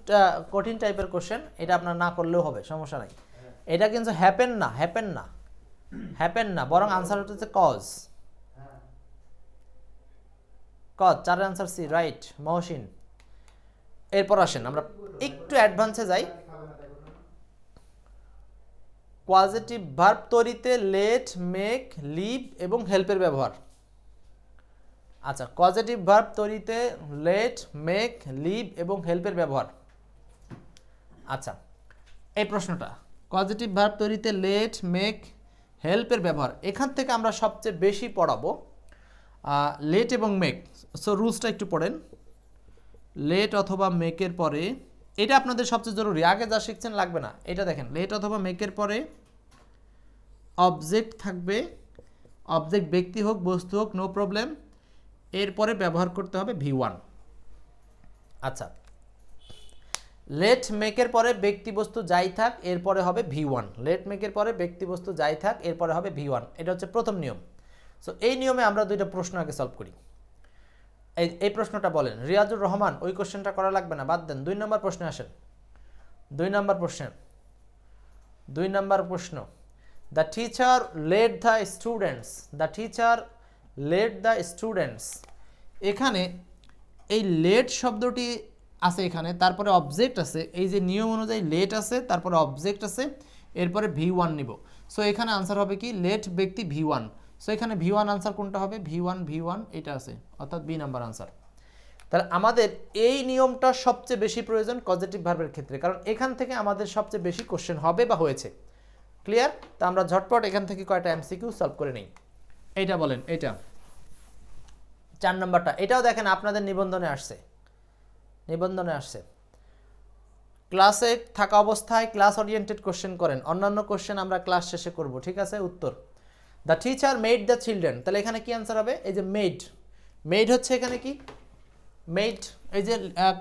কঠিন টাইপের কোশ্চেন, এটা আপনার না করলেও হবে, সমস্যা নাই। এটা কিন্তু হ্যাপেন না, বরং আনসার হচ্ছে কজ। 4-এর আনসার সি, রাইট মহসিন। এরপর আসেন আমরা একটু অ্যাডভান্সে যাই। পজিটিভ ভার্ব তৈরিতে লেট, মেক, লিভ এবং হেল্পের ব্যবহার। আচ্ছা, পজিটিভ ভার্ব তৈরিতে লেট, মেক, লিভ এবং হেল্পের ব্যবহার। আচ্ছা, এই প্রশ্নটা পজিটিভ ভার্ব তৈরিতে লেট, মেক, হেল্পের ব্যবহার, এখান থেকে আমরা সবচেয়ে বেশি পড়াবো লেট এবং মেক। সো রুলসটা একটু পড়েন। লেট অথবা মেকের পরে, এটা আপনাদের সবচেয়ে জরুরি, আগে যা শিখছেন লাগবে না। এটা দেখেন, লেট অথবা মেকের পরে অবজেক্ট থাকবে, অবজেক্ট ব্যক্তি হোক বস্তু হোক নো প্রবলেম, এরপরে ব্যবহার করতে হবে V1। আচ্ছা, লেট মেকের পরে ব্যক্তি বস্তু যাই থাক এরপরে হবে V1। লেট মেকের পরে ব্যক্তি বস্তু যাই থাক এরপরে হবে V1, এটা হচ্ছে প্রথম নিয়ম। সো এই নিয়মে আমরা দুইটা প্রশ্ন আগে সলভ করি। এই প্রশ্নটা বলেন রিয়াজুর রহমান, ওই কোশ্চেনটা করা লাগবে না, বাদ দেন। 2 নম্বর প্রশ্নে আসেন। 2 নম্বর প্রশ্ন, the teacher led the students. এখানে এই লেট শব্দটি আছে এখানে, তারপরে অবজেক্ট আছে, এই যে নিয়ম অনুযায়ী লেট আছে, তারপরে অবজেক্ট আছে, এরপরে V1 নিব। সো এখানে আনসার হবে কি? লেট ব্যক্তি V1। সো এখানে V1 আনসার কোনটা হবে? V1 এটা আছে, অর্থাৎ বি নাম্বার আনসার। তাহলে আমাদের এই নিয়মটা সবচেয়ে বেশি প্রয়োজন পজিটিভ ভার্বের ক্ষেত্রে, কারণ এখান থেকে আমাদের সবচেয়ে বেশি কোশ্চেন হবে বা হয়েছে। ক্লিয়ার? তো আমরা ঝটপট এখান থেকে কয়টা এমসিকিউ সলভ করে নেই। এইটা বলেন, এটা 4 নম্বরটা, এটাও দেখেন আপনাদের নিবন্ধনে আসছে। ক্লাসে থাকা অবস্থায় ক্লাস ওরিয়েন্টেড কোশ্চেন করেন, অন্যান্য কোশ্চেন আমরা ক্লাস শেষে করব, ঠিক আছে? উত্তর, the teacher made the children. তাহলে এখানে কি আনসার হবে? এই যে মেড হচ্ছে এখানে কি? মেড, এই যে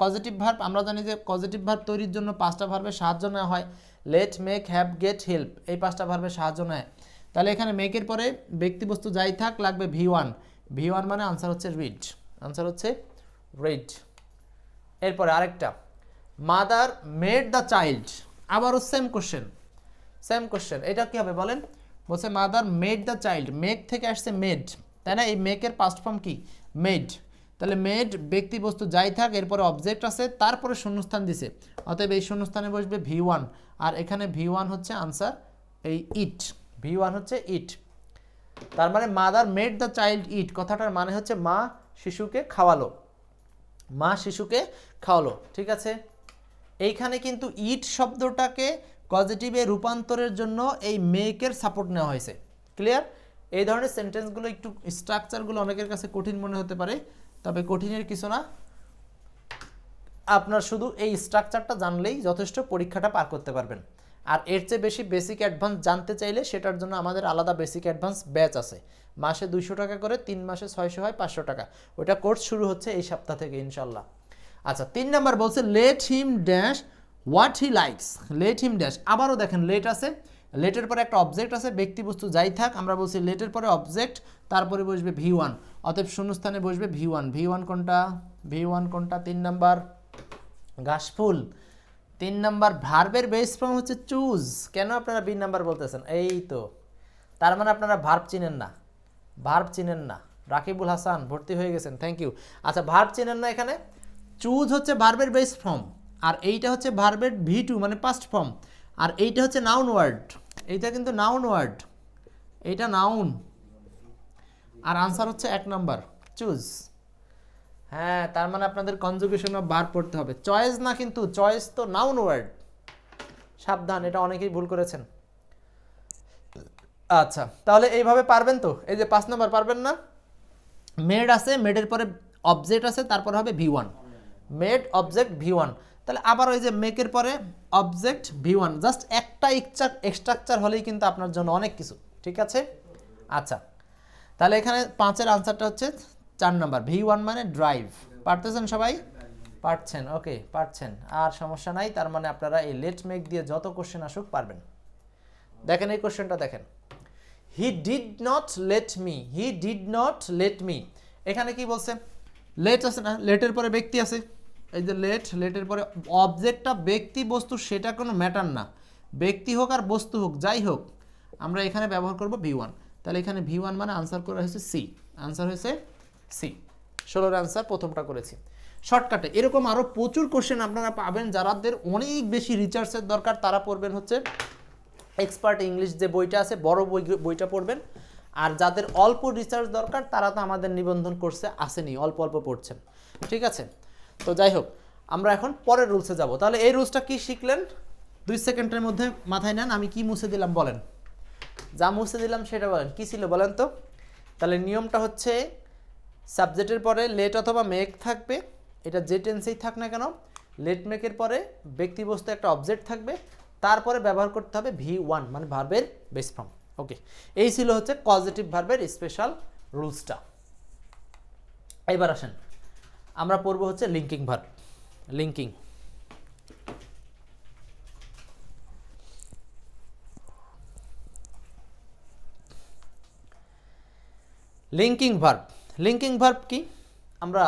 পজিটিভ ভার্ব, আমরা জানি যে পজিটিভ ভার্ব তৈরির জন্য 5টা ভার্বের সাহায্য নেওয়া হয়। Let, make, have, get, help, এই 5টা ভার্বের সাহায্য নেয়। তাহলে এখানে মেকের পরে ব্যক্তিবস্তু যাই থাক লাগবে V1 মানে আনসার হচ্ছে রিড। এরপরে আরেকটা, মাদার মেড দ্য চাইল্ড, আবারও সেম কোশ্চেন। এটা কি হবে বলেন? বলছে mother made the child, make থেকে আসছে মেড, তাই না? এই মেকের পাস্ট ফর্ম কি? মেড। তাহলে মেড ব্যক্তি বস্তু যাই থাক, এরপরে অবজেক্ট আছে, তারপরে শূন্যস্থান দিছে, অতএব এই শূন্যস্থানে বসবে V1। আর এখানে V1 হচ্ছে আনসার এই ইট। V1 হচ্ছে ইট। তার মানে মাদার মেড দ্য চাইল্ড ইট কথাটার মানে হচ্ছে মা শিশুকে খাওয়ালো, ঠিক আছে? এইখানে কিন্তু ইট শব্দটাকে পজিটিভে রূপান্তরের জন্য এই মেকের সাপোর্ট নেওয়া হয়েছে। ক্লিয়ার? এই ধরনের সেন্টেন্সগুলো একটু স্ট্রাকচারগুলো অনেকের কাছে কঠিন মনে হতে পারে, তবে কঠিনের কিছু না, আপনার শুধু এই স্ট্রাকচারটা জানলেই যথেষ্ট, পরীক্ষাটা পার করতে পারবেন। আর এর চেয়ে বেশি বেসিক অ্যাডভান্স জানতে চাইলে সেটার জন্য আমাদের আলাদা বেসিক অ্যাডভান্স ব্যাচ আছে, মাসে 200 টাকা করে, 3 মাসে 600 হয় 500 টাকা। ওইটা কোর্স শুরু হচ্ছে এই সপ্তাহ থেকে ইনশাল্লাহ। আচ্ছা, 3 নাম্বার বলছে let him dash what he likes. Let him dash, আবারও দেখেন লেট আছে, লেটের পরে একটা অবজেক্ট আছে, ব্যক্তি বস্তু যাই থাক, আমরা বলছি লেটের পরে অবজেক্ট, তারপরে বসবে V1, অতএব শূন্যস্থানে বসবে V1 কোনটা? 3 নাম্বার ঘাসফুল। 3 নাম্বার ভার্বের বেস ফর্ম হচ্ছে চুজ। কেন আপনারা বি নাম্বার বলতেছেন? এই তো, তার মানে আপনারা ভার্ব চিনেন না। রাকিবুল হাসান ভর্তি হয়ে গেছেন, থ্যাংক ইউ। আচ্ছা, ভার্ব চিনেন না, এখানে চুজ হচ্ছে ভার্বের বেস ফর্ম, আর এইটা হচ্ছে ভার্বের V2 মানে পাস্ট ফর্ম, আর এইটা হচ্ছে নাউন ওয়ার্ড। এইটা কিন্তু নাউন ওয়ার্ড, এইটা নাউন, আর আনসার হচ্ছে 1 নাম্বার চুজ। হ্যাঁ, তার মানে আপনাদের কনজুগেশন অফ ভার্ব পড়তে হবে, চয়েস না, কিন্তু চয়েস তো নাউন ওয়ার্ড, সাবধান, এটা অনেকেই ভুল করেছেন। আচ্ছা, তাহলে এইভাবে পারবেন তো? এই যে 5 নাম্বার পারবেন না? মেড আছে, মেডের পরে অবজেক্ট আছে, তারপর হবে V1, মেড অবজেক্ট V1। তাহলে আবার ওই যে মেকের পরে অবজেক্ট V1, জাস্ট একটা স্ট্রাকচার হলেই কিন্তু আপনার জন্য অনেক কিছু, ঠিক আছে? আচ্ছা, তাহলে এখানে 5-এর আনসারটা হচ্ছে 4 নাম্বার V1 মানে ড্রাইভ। পারতেছেন সবাই? পারছেন, ওকে পারছেন, আর সমস্যা নাই। তার মানে আপনারা এই লেট মেক দিয়ে যত কোশ্চেন আসুক পারবেন। দেখেন এই কোশ্চেনটা দেখেন, he did not let me, he did not let me. এখানে কি বলছে? লেট আছে না, লেটের পরে ব্যক্তি আছে, এই যে লেট, লেটের পরে অবজেক্টটা ব্যক্তি বস্তু সেটা কোনো ম্যাটার না, ব্যক্তি হোক আর বস্তু হোক যাই হোক, আমরা এখানে ব্যবহার করব V1। তাহলে এখানে V1 মানে আনসার করা হয়েছে সি, আনসার হয়েছে সি। 16-র আনসার প্রথমটা করেছি শর্টকাটে। এরকম আরও প্রচুর কোশ্চেন আপনারা পাবেন, যারাদের অনেক বেশি রিসার্চের দরকার তারা পড়বেন হচ্ছে এক্সপার্ট ইংলিশ যে বইটা আছে, বড় বইটা পড়বেন। আর যাদের অল্প রিসার্চ দরকার তারা তো আমাদের নিবন্ধন কোর্সে আসেনি, অল্প অল্প পড়ছেন, ঠিক আছে? তো যাই হোক, আমরা এখন পরের রুলসে যাব। তাহলে এই রুলসটা কি শিখলেন 2 সেকেন্ডের মধ্যে মাথায় নেন। আমি কি মুছে দিলাম বলেন, যা মুছে দিলাম সেটা বলেন, কি ছিল বলেন তো? তাহলে নিয়মটা হচ্ছে সাবজেক্টের পরে লেট অথবা মেক থাকবে, এটা যে টেন্সেই থাক না কেন। লেট মেকের পরে ব্যক্তিবস্তু একটা অবজেক্ট থাকবে, তারপরে ব্যবহার করতে হবে V1 মানে ভার্বের বেস ফর্ম। ওকে, এই ছিল হচ্ছে পজিটিভ ভার্বের স্পেশাল রুলসটা। এবার আসেন আমরা পড়ব হচ্ছে linking verb. Linking, linking verb. Linking verb কি? আমরা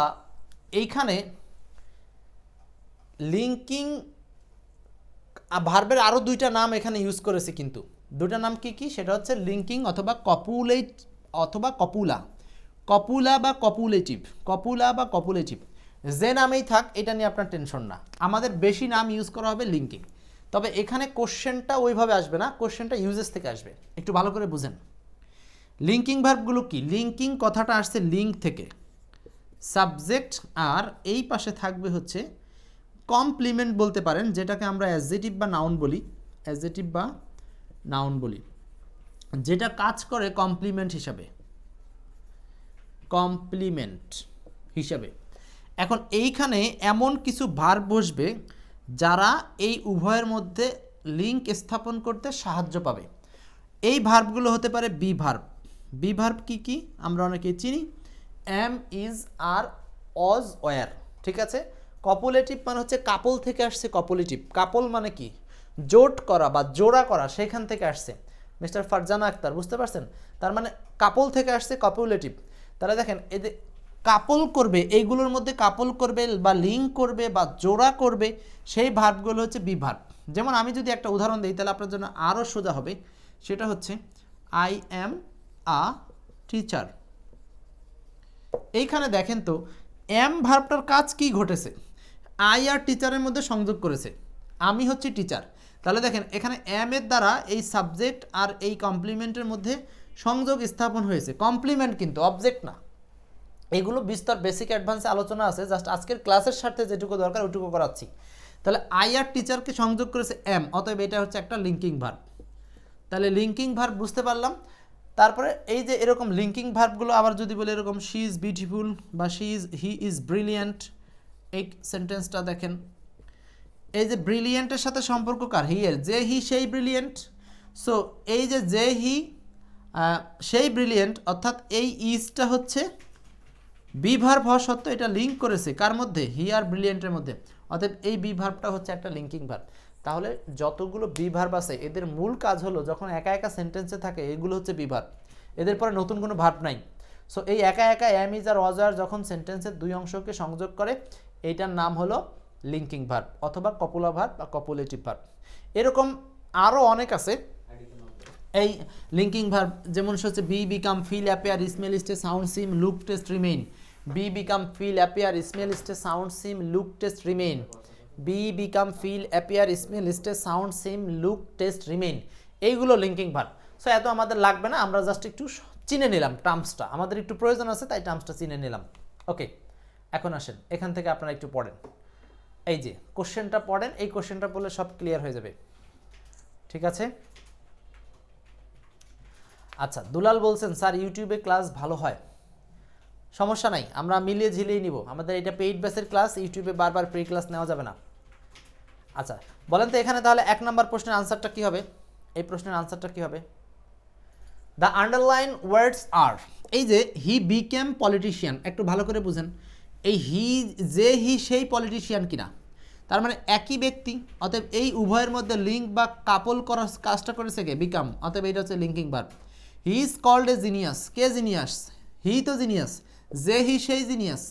এইখানে লিঙ্কিং ভার্বের আরও 2টা নাম এখানে ইউজ করেছি, কিন্তু 2টা নাম কি কি? সেটা হচ্ছে লিঙ্কিং অথবা কপুলেট অথবা কপুলা, কপুলা বা কপুলেটিভ, কপুলা বা কপুলেটিভ, যে নামেই থাক এটা নিয়ে আপনার টেনশন না। আমাদের বেশি নাম ইউজ করা হবে লিঙ্কিং। তবে এখানে কোশ্চেনটা ওইভাবে আসবে না, কোশ্চেনটা ইউজেস থেকে আসবে, একটু ভালো করে বুঝেন। লিঙ্কিং ভার্বগুলো কি? লিঙ্কিং কথাটা আসছে লিঙ্ক থেকে, সাবজেক্ট আর এই পাশে থাকবে হচ্ছে কমপ্লিমেন্ট বলতে পারেন, যেটাকে আমরা অ্যাডজেটিভ বা নাউন বলি, অ্যাডজেটিভ বা নাউন বলি, যেটা কাজ করে কমপ্লিমেন্ট হিসাবে, কমপ্লিমেন্ট হিসাবে। এখন এইখানে এমন কিছু ভার্ব বসবে যারা এই উভয়ের মধ্যে লিঙ্ক স্থাপন করতে সাহায্য পাবে। এই ভার্বগুলো হতে পারে বি ভার্ব। বি ভার্ব কী কী আমরা অনেকেই চিনি, M, is, R, Aja, war, ঠিক আছে? কপুলেটিভ মানে হচ্ছে কাপল থেকে আসছে, কপুলেটিভ। কাপল মানে কি? জোট করা বা জোড়া করা, সেখান থেকে আসছে। মিস্টার ফারজানা আক্তার, বুঝতে পারছেন? তার মানে কাপল থেকে আসছে কপুলেটিভ। তাহলে দেখেন এদের কাপল করবে, এইগুলোর মধ্যে কাপল করবে বা লিঙ্ক করবে বা জোড়া করবে, সেই ভার্বগুলো হচ্ছে বি ভার্ব। যেমন আমি যদি একটা উদাহরণ দিই তাহলে আপনার জন্য আরও সোজা হবে, সেটা হচ্ছে আই অ্যাম আ টিচার। এইখানে দেখেন তো এম ভার্বটার কাজ কি ঘটেছে? আই আর টিচারের মধ্যে সংযোগ করেছে, আমি হচ্ছে টিচার। তাহলে দেখেন এখানে এম এর দ্বারা এই সাবজেক্ট আর এই কমপ্লিমেন্টের মধ্যে সংযোগ স্থাপন হয়েছে, কমপ্লিমেন্ট কিন্তু অবজেক্ট না। এগুলো বিস্তর বেসিক অ্যাডভান্সে আলোচনা আছে, জাস্ট আজকের ক্লাসের সাথে যেটুকু দরকার ওইটুকু করাচ্ছি। তাহলে আই আর টিচারকে সংযোগ করেছে এম, অতএব এটা হচ্ছে একটা লিঙ্কিং ভার্ব। তাহলে লিঙ্কিং ভার্ব বুঝতে পারলাম। তারপরে এই যে এরকম লিঙ্কিং ভার্বগুলো আবার যদি বলি এরকম শি ইজ বিউটিফুল বা হি ইজ ব্রিলিয়েন্ট, এই সেন্টেন্সটা দেখেন, এই যে ব্রিলিয়েন্টের সাথে সম্পর্ক কার? হি এর, যে হি সেই ব্রিলিয়েন্ট। সো এই যে হি সেই ব্রিলিয়েন্ট, অর্থাৎ এই ইজটা হচ্ছে বি ভার্ব হওয়া সত্ত্বেও এটা লিঙ্ক করেছে কার মধ্যে? হি আর ব্রিলিয়েন্টের মধ্যে, অর্থাৎ এই বি ভার্বটা হচ্ছে একটা লিঙ্কিং ভার্ব। তাহলে যতগুলো বি ভার্ব আছে এদের মূল কাজ হলো যখন একা একা সেন্টেন্সে থাকে এগুলো হচ্ছে বি ভার্ব, এদের পরে নতুন কোনো ভার্ব নাই। সো এই একা একা এম, ইজ আর ওয়াজ আর যখন সেন্টেন্সের 2 অংশকে সংযোগ করে এইটার নাম হলো লিঙ্কিং ভার্ব অথবা কপুলা ভার্ব বা কপুলেটিভ ভার্ব। এরকম আরও অনেক আছে এই লিঙ্কিং ভার্ব, যেমন হচ্ছে be become, feel, appear, smell, stay, sound, seem, look, taste, remain. Be become, feel, appear, smell, stay, sound, seem, look, taste, remain. Be become, feel, appear, smell, stay, sound, seem, look, taste, remain. এইগুলো linking verb. So এত আমাদের লাগবে না, আমরা just একটু চিনে নিলাম টার্মসটা, আমাদের একটু প্রয়োজন আছে তাই টার্মসটা চিনে নিলাম। ওকে, এখন আসেন এখান থেকে আপনারা একটু পড়েন, এই যে কোশ্চেনটা পড়েন, এই কোশ্চেনটা পড়লে সব ক্লিয়ার হয়ে যাবে, ঠিক আছে? আচ্ছা, দুলাল বলছেন স্যার ইউটিউবে ক্লাস ভালো হয়, সমস্যা নাই, আমরা মিলিয়ে ঝিলিয়ে নিব। আমাদের এটা পেইড বেসের ক্লাস, ইউটিউবে বারবার ফ্রি ক্লাস নেওয়া যাবে না। আচ্ছা বলেন তো এখানে তাহলে 1 নম্বর প্রশ্নের আনসারটা কি হবে? এই প্রশ্নের আনসারটা কি হবে? দ্য আন্ডারলাইন ওয়ার্ডস আর, এই যে হি বিকেম পলিটিশিয়ান, একটু ভালো করে বুঝেন, এই হি সেই পলিটিশিয়ান কিনা, তার মানে একই ব্যক্তি, অতএব এই উভয়ের মধ্যে লিঙ্ক বা কাপল করার কাজটা করেছে কে? বিকাম, অতএব এইটা হচ্ছে linking verb. He is called a genius, কে জিনিয়াস? হি তো জিনিয়াস, যে হি সেই জিনিয়াস,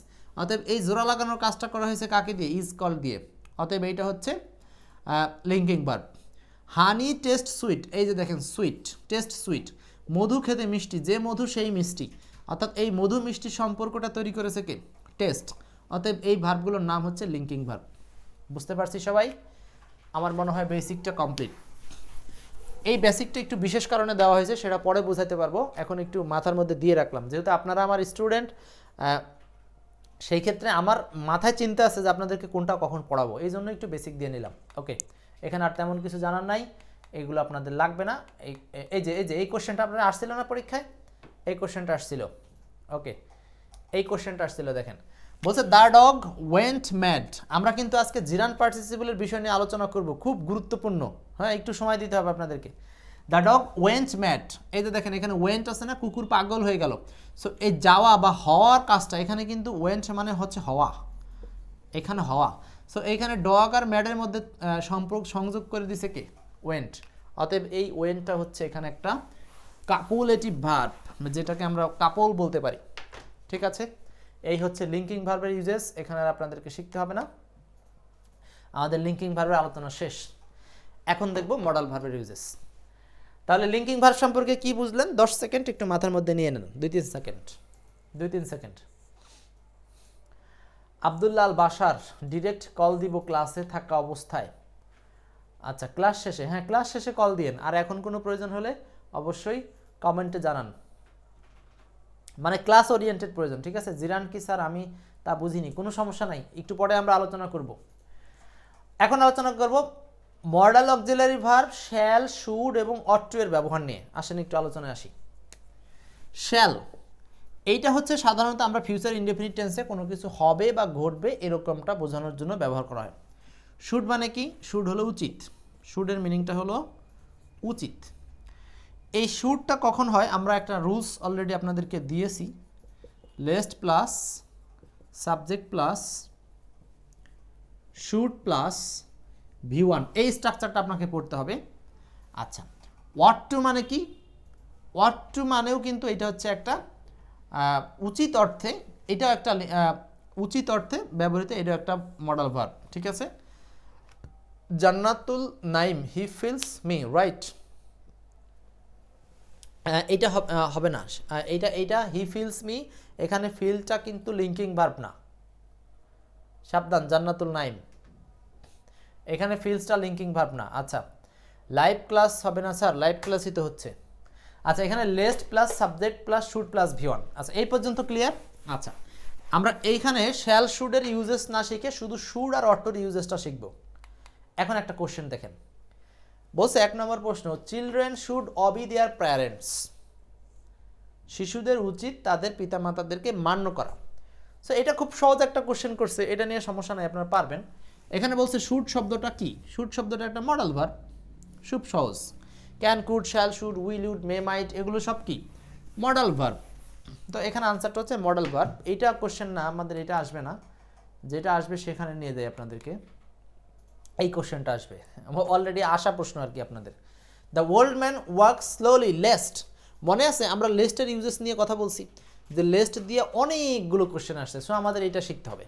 অতএব এই জোড়া লাগানোর কাজটা করা হয়েছে কাকে দিয়ে? ইজ কল্ড দিয়ে, অতএব এইটা হচ্ছে linking verb. Honey taste sweet, এই যে দেখেন সুইট, টেস্ট সুইট, মধু খেতে মিষ্টি, যে মধু সেই মিষ্টি, অর্থাৎ এই মধু মিষ্টি সম্পর্কটা তৈরি করেছে কে? টেস্ট, অতএব এই ভার্বগুলোর নাম হচ্ছে লিঙ্কিং ভার্ব। বুঝতে পারছি সবাই? আমার মনে হয় বেসিকটা কমপ্লিট। এই বেসিকটা একটু বিশেষ কারণে দেওয়া হয়েছে, সেটা পরে বোঝাতে পারবো, এখন একটু মাথার মধ্যে দিয়ে রাখলাম, যেহেতু আপনারা আমার স্টুডেন্ট, সেই ক্ষেত্রে আমার মাথায় চিন্তা আছে যে আপনাদেরকে কোনটা কখন পড়াবো, এই জন্য একটু বেসিক দিয়ে নিলাম। ওকে, এখানে আর তেমন কিছু জানার নাই, এইগুলো আপনাদের লাগবে না। এই কোশ্চেনটা আপনারা আসছিল না পরীক্ষায়, এই কোশ্চেনটা আসছিল। ওকে, এই কোশ্চেনটা আসছিল, দেখেন বলছে দ্য ডগ ওয়েন্ট ম্যাড। আমরা কিন্তু আজকে জিরান পার্টিসিপেলের বিষয় নিয়ে আলোচনা করব, খুব গুরুত্বপূর্ণ, হ্যাঁ একটু সময় দিতে হবে আপনাদেরকে। দ্য ডগ ওয়েন্ট ম্যাড, এই যে দেখেন এখানে ওয়েন্ট আছে না, কুকুর পাগল হয়ে গেল। সো এই যাওয়া বা হওয়ার কাজটা এখানে কিন্তু ওয়েন্ট মানে হচ্ছে হওয়া, এখানে হওয়া। সো এইখানে ডগ আর ম্যাডের মধ্যে সম্পর্ক সংযোগ করে দিছে কে? ওয়েন্ট, অতএব এই ওয়েন্টটা হচ্ছে এখানে একটা কাপুলেটিভ ভার্ব, যেটাকে আমরা কাপল বলতে পারি। ঠিক আছে, এই হচ্ছে লিঙ্কিং ভার্বের ইউজেস, এখানে আর আপনাদেরকে শিখতে হবে না, আমাদের লিঙ্কিং ভার্বের আলোচনা শেষ। এখন দেখব মডাল ভার্বের ইউজেস। তাহলে লিঙ্কিং ভার্ব সম্পর্কে কি বুঝলেন? 10 সেকেন্ড একটু মাথার মধ্যে নিয়ে নেন, 2-3 সেকেন্ড। আব্দুল্লাহ আল বাসার ডিরেক্ট কল দিব ক্লাসে থাকা অবস্থায়। আচ্ছা, ক্লাস শেষে, হ্যাঁ ক্লাস শেষে কল দিয়েন, আর এখন কোনো প্রয়োজন হলে অবশ্যই কমেন্টে জানান, মানে ক্লাস ওরিয়েন্টেড প্রয়োজন। ঠিক আছে, জিরান কি স্যার আমি তা বুঝিনি, কোনো সমস্যা নাই, একটু পরে আমরা আলোচনা করব। এখন আলোচনা করব modal auxiliary verb shall, should এবং অট টু এর ব্যবহার নিয়ে। আসেন একটু আলোচনায় আসি। শ্যাল, এইটা হচ্ছে সাধারণত আমরা ফিউচার ইনডেফিনিট টেন্সে কোনো কিছু হবে বা ঘটবে এরকমটা বোঝানোর জন্য ব্যবহার করা হয়। শুড মানে কি? শুড হলো উচিত, শুডের মিনিংটা হলো উচিত। এই শুডটা কখন হয়? আমরা একটা রুলস অলরেডি আপনাদেরকে দিয়েছি, lest plus subject plus should plus V1, এই স্ট্রাকচারটা আপনাকে পড়তে হবে। আচ্ছা, ওয়াট টু মানে কি? ওয়াট টু মানেও কিন্তু এটা হচ্ছে একটা উচিত অর্থে, এটাও একটা উচিত অর্থে ব্যবহৃত, এটা একটা মডাল ভার্ব। ঠিক আছে, Jannatul Naim he feels me right, এটা হবে না, এইটা হি ফিলস মি, এখানে ফিলটা কিন্তু লিঙ্কিং ভার্ব না, সাবধান, জান্নাতুল নাইম এখানে ফিলসটা লিঙ্কিং ভার্ব না। আচ্ছা, লাইভ ক্লাস হবে না স্যার, লাইভ ক্লাসই তো হচ্ছে। আচ্ছা, এখানে lest plus subject plus should plus V1। আচ্ছা, এই পর্যন্ত ক্লিয়ার? আচ্ছা, আমরা এইখানে শ্যাল শুডের ইউজেস না শিখে শুধু শুড আর অটোর ইউজেসটা শিখব। এখন একটা কোশ্চেন দেখেন, বলছে 1 নম্বর প্রশ্ন, children should Abhi their parents, শিশুদের উচিত তাদের পিতামাতাদেরকে মান্য করা। সো এটা খুব সহজ একটা কোশ্চেন করছে, এটা নিয়ে সমস্যা নাই, আপনারা পারবেন। এখানে বলছে শুড শব্দটা কি? শুড শব্দটা একটা মডাল ভার্ব, খুব সহজ। Can, could, shall, should, will, would, may, might এগুলো সব কি? Modal verb. তো এখানে আনসারটা হচ্ছে মডাল ভার্ব। এইটা কোশ্চেন না, আমাদের এটা আসবে না, যেটা আসবে সেখানে নিয়ে দেয় আপনাদেরকে, এই কোশ্চেনটা আসবে, অলরেডি আসা প্রশ্ন আর কি আপনাদের। The old man work slowly lest, মনে আছে আমরা লেস্টের ইউজেস নিয়ে কথা বলছি, যে লেস্ট দিয়ে অনেকগুলো কোশ্চেন আসছে, সো আমাদের এটা শিখতে হবে।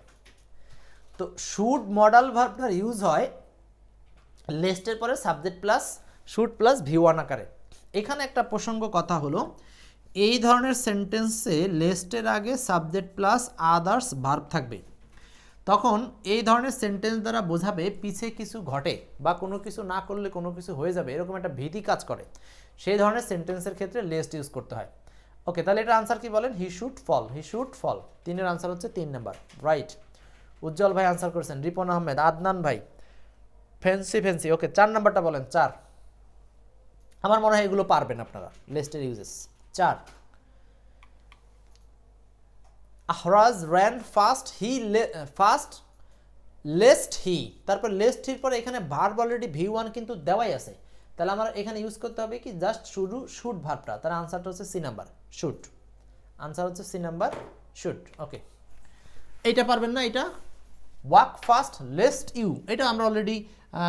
তো শুড মডাল ভার্বটার ইউজ হয় লেস্টের পরে subject plus should plus V1 আকারে। এখানে একটা প্রসঙ্গ কথা হলো, এই ধরনের সেন্টেন্সে লেস্টের আগে সাবজেক্ট প্লাস আদার্স ভার্ব থাকবে, তখন এই ধরনের সেন্টেন্স দ্বারা বোঝাবে পিছে কিছু ঘটে বা কোনো কিছু না করলে কোনো কিছু হয়ে যাবে, এরকম একটা ভীতি কাজ করে, সেই ধরনের সেন্টেন্সের ক্ষেত্রে লেস্ট ইউজ করতে হয়। ওকে, তাহলে এটা আনসার কি বলেন? He should fall, he should fall. 3-এর আনসার হচ্ছে 3 নাম্বার, রাইট। উজ্জ্বল ভাই আনসার করেছেন, রিপন আহমেদ, আদনান ভাই, ফ্যান্সি। ওকে, 4 নাম্বারটা বলেন। 4, আমার মনে হয় এগুলো পারবেন আপনারা, লেস্টের uses. 4, Ahraz ran fast, he fast lest he, তারপর লেস্ট হির পরে এখানে ভার্ব অলরেডি V1 কিন্তু দেওয়াই আছে, তাহলে আমার এখানে ইউজ করতে হবে কি? জাস্ট শুধু শুড ভার্বটা, তার আনসারটা হচ্ছে C নাম্বার, শুড। আনসার হচ্ছে সি নাম্বার শুড। ওকে, এইটা পারবেন না, এটা ওয়াক ফাস্ট লেস্ট ইউ, এটা আমরা অলরেডি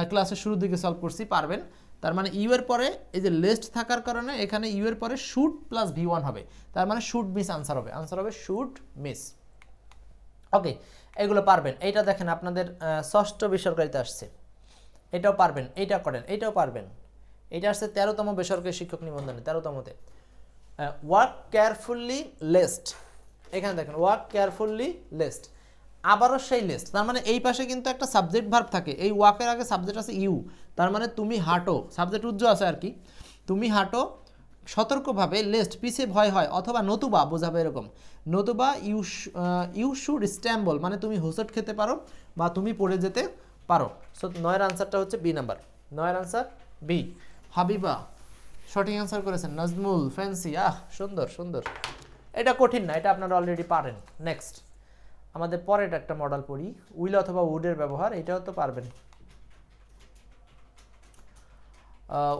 ক্লাসের শুরুর দিকে সলভ করছি, পারবেন। তার মানে ইউ এর পরে এই যে লেস্ট থাকার কারণে এখানে ইউ এর পরে শুড প্লাস ভি1 হবে, তার মানে শুড মিস আনসার হবে, আনসার হবে শুড মিস। ওকে, এগুলো পারবেন। এইটা দেখেন আপনাদের ষষ্ঠ বেসরকারিতে আসছে, এটাও পারবেন, এইটা করেন, এইটাও পারবেন। এটা আসছে 13তম বেসরকারি শিক্ষক নিবন্ধনে, 13তমতে। ওয়ার্ক কেয়ারফুলি লেস্ট, এখানে দেখেন ওয়ার্ক কেয়ারফুলি লেস্ট, আবারও সেই লেস্ট, তার মানে এই পাশে কিন্তু একটা সাবজেক্ট ভার্ব থাকে, এই ওয়ার্কের আগে সাবজেক্ট আছে ইউ, তার মানে তুমি হাঁটো, সাবজেক্ট উজ্জ্ব আছে আর কি, তুমি হাঁটো সতর্কভাবে, লেস্ট পিছে ভয় হয়, অথবা নতুবা বোঝাবে এরকম, নতুবা ইউ শুড স্ট্যাম্বল, মানে তুমি হোঁচট খেতে পারো বা তুমি পড়ে যেতে পারো। সো 9-এর আনসারটা হচ্ছে বি নাম্বার, 9-এর আনসার বি। হাবিবা সঠিক অ্যান্সার করেছেন। নাজমুল ফ্যান্সি, সুন্দর সুন্দর, এটা কঠিন না, এটা আপনারা অলরেডি পারেন। নেক্সট আমাদের পরের একটা মডেল পড়ি, উইল অথবা উডের ব্যবহার, এটাও তো পারবেন।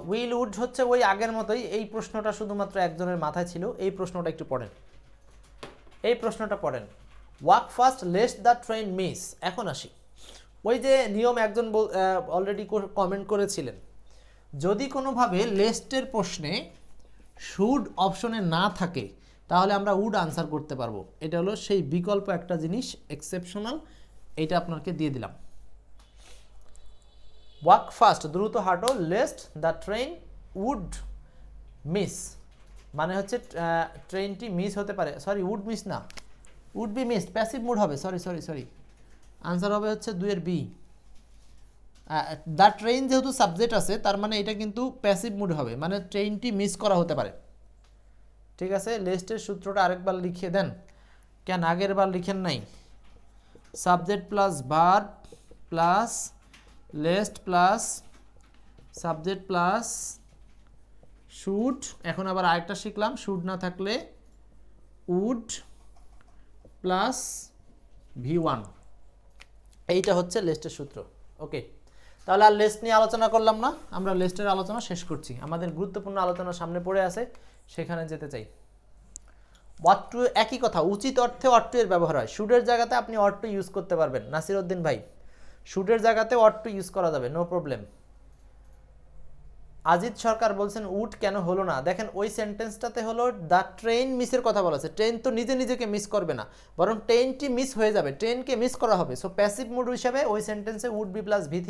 উইল উড হচ্ছে ওই আগের মতোই, এই প্রশ্নটা শুধুমাত্র একজনের মাথায় ছিল, এই প্রশ্নটা একটু পড়েন, এই প্রশ্নটা পড়েন। Walk fast least the train miss. এখন আসি, ওই যে নিয়ম একজন অলরেডি কমেন্ট করেছিলেন, যদি কোনোভাবে লেস্টের প্রশ্নে শুড অপশনে না থাকে তাহলে আমরা উড আনসার করতে পারবো, এটা হলো সেই বিকল্প একটা জিনিস, এক্সেপশনাল, এটা আপনাকে দিয়ে দিলাম। ওয়াক ফাস্ট দ্রুত হাঁটো, lest the train would miss, মানে হচ্ছে ট্রেনটি মিস হতে পারে, সরি উড মিস না, would be missed, passive mood হবে, সরি সরি সরি, আনসার হবে হচ্ছে 2-এর বি। দ্য ট্রেন যেহেতু সাবজেক্ট আছে তার মানে এটা কিন্তু প্যাসিভ মুড হবে, মানে ট্রেনটি মিস করা হতে পারে। ঠিক আছে, লেস্টের সূত্রটা আরেকবার লিখিয়ে দেন, কেন আগের বার লিখেন নাই? Subject plus verb plus lest plus subject plus should, এখন আবার আরেকটা শিখলাম, শুড না থাকলে উড প্লাস ভি1, এইটা হচ্ছে লেস্টের সূত্র। ওকে, তাহলে আর লেস্ট নিয়ে আলোচনা করলাম না, আমরা লেস্টের আলোচনা শেষ করছি, আমাদের গুরুত্বপূর্ণ আলোচনা সামনে পড়ে আছে, সেখানে যেতে চাই। ওয়াট টু, একই কথা, উচিত অর্থে ওয়াট টু এর ব্যবহার হয়, শুডের জায়গাতে আপনি ওয়াট টু ইউজ করতে পারবেন, নাসির উদ্দিন ভাই, শুডের জায়গাতে ওয়াট টু ইউজ করা যাবে, নো প্রবলেম। আজিত সরকার বলছেন উড কেন হলো না, দেখেন ওই সেন্টেন্সটাতে হলো দ্য ট্রেন মিসের কথা বলা আছে, ট্রেন তো নিজে নিজেকে মিস করবে না, বরং ট্রেনটি মিস হয়ে যাবে, ট্রেনকে মিস করা হবে, সো প্যাসিভ মুড হিসাবে ওই সেন্টেন্সে উড বি প্লাস ভি3,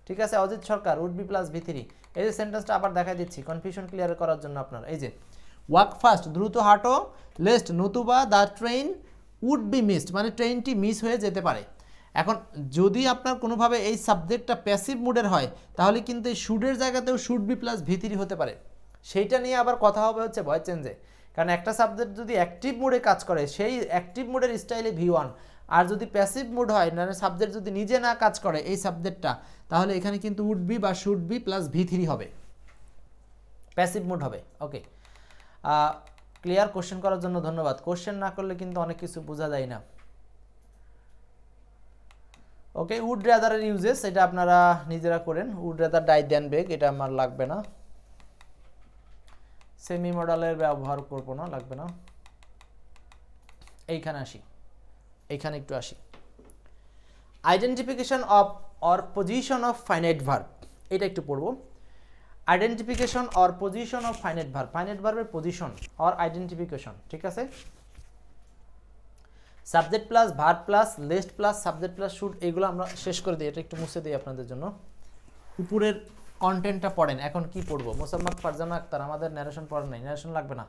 ঠিক আছে অজিত সরকার, উড বি প্লাস ভি3। এই যে সেন্টেন্সটা আবার দেখা দিচ্ছি কনফিউশন ক্লিয়ার করার জন্য আপনার, এই যে ওয়াক ফাস্ট দ্রুত হাঁটো, লেস্ট নতুবা the train would be missed, মানে ট্রেনটি মিস হয়ে যেতে পারে। এখন যদি আপনার কোনোভাবে এই সাবজেক্টটা প্যাসিভ মুডের হয় তাহলে কিন্তু এই শুডের জায়গাতেও শুড বি প্লাস ভি3 হতে পারে, সেইটা নিয়ে আবার কথা হবে হচ্ছে ভয়েস চেঞ্জে, কারণ একটা সাবজেক্ট যদি অ্যাক্টিভ মুডে কাজ করে সেই অ্যাক্টিভ মুডের স্টাইলে ভি1, আর যদি প্যাসিভ মুড হয় মানে সাবজেক্ট যদি নিজে না কাজ করে এই সাবজেক্টটা, তাহলে এখানে কিন্তু উড বি বা শুড বি প্লাস ভি3 হবে, প্যাসিভ মুড হবে। ওকে, ক্লিয়ার, কোশ্চেন করার জন্য ধন্যবাদ, কোশ্চেন না করলে কিন্তু অনেক কিছু বোঝা যায় না। ওকে, উড রেদারের ইউজেস এটা আপনারা নিজেরা করেন, উড রেদার ডাই দেন বেগ, এটা আমার লাগবে না, সেমি মডেলের ব্যবহার করব না, লাগবে না। এইখানে আসি, এইখানে একটু আসি, identification of or position of finite verb, এটা একটু পড়ব। Identification or position of finite verb, finite ভার্বের পজিশন অর আইডেন্টিফিকেশন, ঠিক আছে। Subject plus verb plus lest plus subject plus should, এগুলো আমরা শেষ করে দিই, এটা একটু মুছে দিই আপনাদের জন্য, উপরের কন্টেন্টটা পড়েন। এখন কি পড়বো? মোসাম্মদ ফারজানা আক্তার, আমাদের ন্যারেশন পড়েন নাই, ন্যারেশন লাগবে না।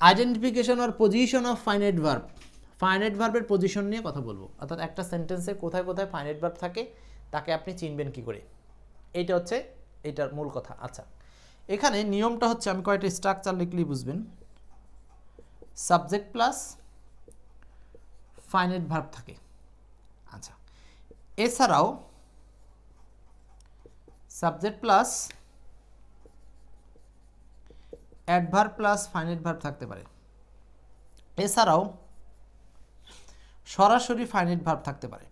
Identification or position of finite verb, finite ভার্বের পজিশন নিয়ে কথা বলবো, অর্থাৎ একটা সেন্টেন্সে কোথায় কোথায় ফাইনাইট ভার্ব থাকে তাকে আপনি চিনবেন কি করে, এইটা হচ্ছে এইটার মূল কথা। আচ্ছা, এখানে নিয়মটা হচ্ছে, আমি কয়েকটা স্ট্রাকচার লিখলেই বুঝবেন। সাবজেক্ট প্লাস ফাইনাইট ভার্ব থাকে, আচ্ছা, এছাড়াও subject plus adverb plus finite verb থাকতে পারে, এছাড়াও সরাসরি ফাইনাইট ভার্ব থাকতে পারে।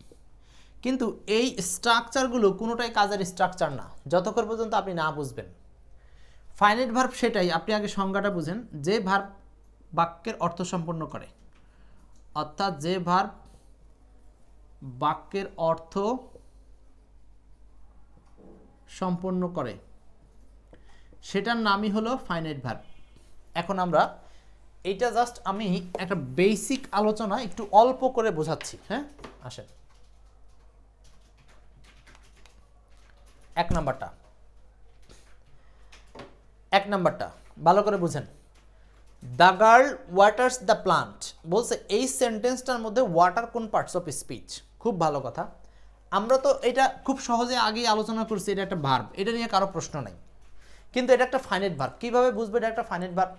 কিন্তু এই স্ট্রাকচারগুলো কোনোটাই কাজের স্ট্রাকচার না যতক্ষণ পর্যন্ত আপনি না বুঝবেন। ফাইনাইট ভার্ব সেটাই, আপনি আগে সংজ্ঞাটা বুঝেন, যে ভার্ব বাক্যের অর্থ সম্পন্ন করে, অর্থাৎ যে ভার্ব বাক্যের অর্থ সম্পন্ন করে সেটার নামই হলো ফাইনাইট ভার্ব। এখন আমরা এইটা জাস্ট আমি একটা বেসিক আলোচনা একটু অল্প করে বোঝাচ্ছি। হ্যাঁ, আসেন এক নাম্বারটা ভালো করে বুঝেন। The girl waters the plant বলছে, এই সেন্টেন্সটার মধ্যে ওয়াটার কোন পার্টস অফ স্পিচ? খুব ভালো কথা। আমরা তো এটা খুব সহজে আগেই আলোচনা করছি, এটা একটা ভার্ব, এটা নিয়ে কারো প্রশ্ন নাই। কিন্তু এটা একটা ফাইনাইট ভার্ব। কীভাবে বুঝবো এটা একটা ফাইনাইট ভার্ব?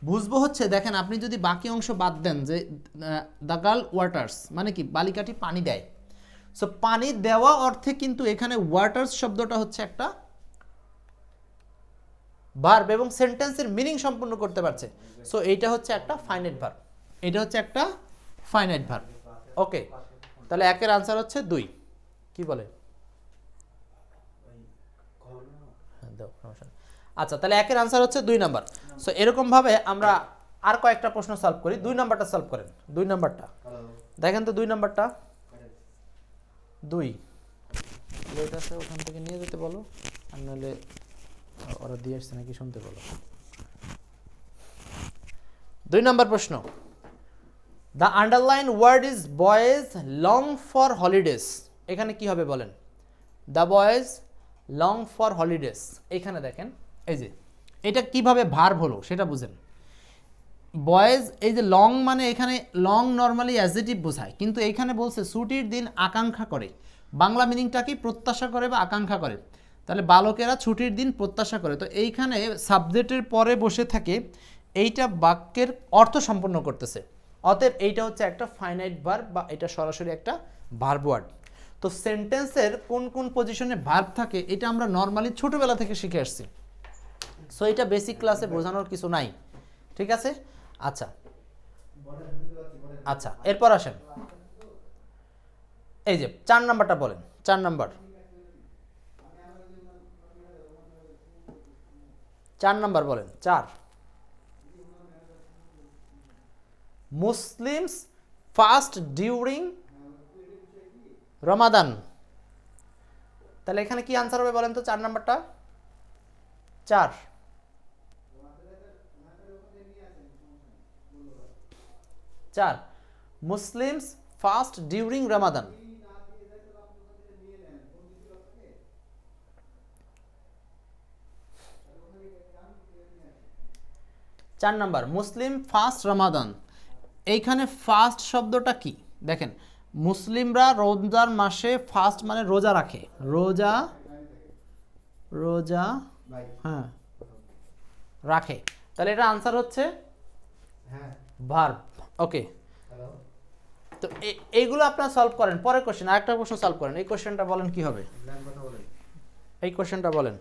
বুঝবো হচ্ছে, দেখেন আপনি যদি বাকি অংশ বাদ দেন, যে দ্য গার্ল ওয়াটার্স মানে কি, বালিকাটি পানি দেয়। সো পানি দেওয়া অর্থে কিন্তু এখানে ওয়াটার্স শব্দটা হচ্ছে একটা ভার্ব এবং সেন্টেন্সের মিনিং সম্পূর্ণ করতে পারছে। সো এইটা হচ্ছে একটা ফাইনাইট ভার্ব, এটা হচ্ছে একটা ফাইনাইট ভার্ব। ওকে, তাহলে একের আনসার হচ্ছে 2। কি বলে? আচ্ছা, তাহলে একের আনসার হচ্ছে 2 নাম্বার। সো এরকম ভাবে আমরা আর কয়েকটা প্রশ্ন সলভ করি। 2 নাম্বারটা সলভ করেন। 2 নাম্বারটা দেখেন তো, 2 নাম্বারটা 2 এটা আছে, ওখান থেকে নিয়ে যেতে বলো, আর নাহলে ওরা দিয়ে আসছে নাকি শুনতে বলো। 2 নাম্বার প্রশ্ন, the underline word is boys long for holidays. এখানে কি হবে বলেন? The boys long for holidays. এখানে দেখেন, এই যে এটা কিভাবে ভার্ব হলো সেটা বুঝেন। বয়েজ, এই যে লং মানে এখানে লং নর্মালি অ্যাডজেক্টিভ বোঝায়, কিন্তু এইখানে বলছে ছুটির দিন আকাঙ্ক্ষা করে। বাংলা মিনিংটা কি? প্রত্যাশা করে বা আকাঙ্ক্ষা করে। তাহলে বালকেরা ছুটির দিন প্রত্যাশা করে। তো এইখানে সাবজেক্টের পরে বসে থাকে, এইটা বাক্যের অর্থ সম্পন্ন করতেছে। অতএব এইটা হচ্ছে একটা ফাইনাইট ভার্ব, বা এটা সরাসরি একটা ভার্ব ওয়ার্ড। তো সেন্টেন্সের কোন কোন পজিশনে ভার্ব থাকে এটা আমরা নর্মালি ছোটবেলা থেকে শিখে আসছি। সো এটা বেসিক ক্লাসে বোঝানোর কিছু নাই, ঠিক আছে? আচ্ছা আচ্ছা, এরপর আসেন, এই যে 4 নাম্বারটা বলেন। 4 নাম্বার, 4 নাম্বার বলেন। 4, মুসলিমস ফাস্ট ডিউরিং রমাদান। তাহলে এখানে কি আনসার হবে বলেন তো? 4 নাম্বারটা 4, মুসলিমস ফাস্ট ডিউরিং রমাদান। 4 নাম্বার, মুসলিম ফাস্ট রমাদান। এইখানে ফাস্ট শব্দটা কি দেখেন, মুসলিমরা রমজান মাসে ফাস্ট মানে রোজা রাখে, রোজা হ্যাঁ রাখে। তাহলে এটা আনসার হচ্ছে ভার্ব। ওকে, তো এইগুলো আপনারা সলভ করেন। পরের কোশ্চেন, আরেকটা প্রশ্ন সলভ করেন। এই কোশ্চেনটা বলেন কি হবে, এই কোশ্চেনটা বলেন।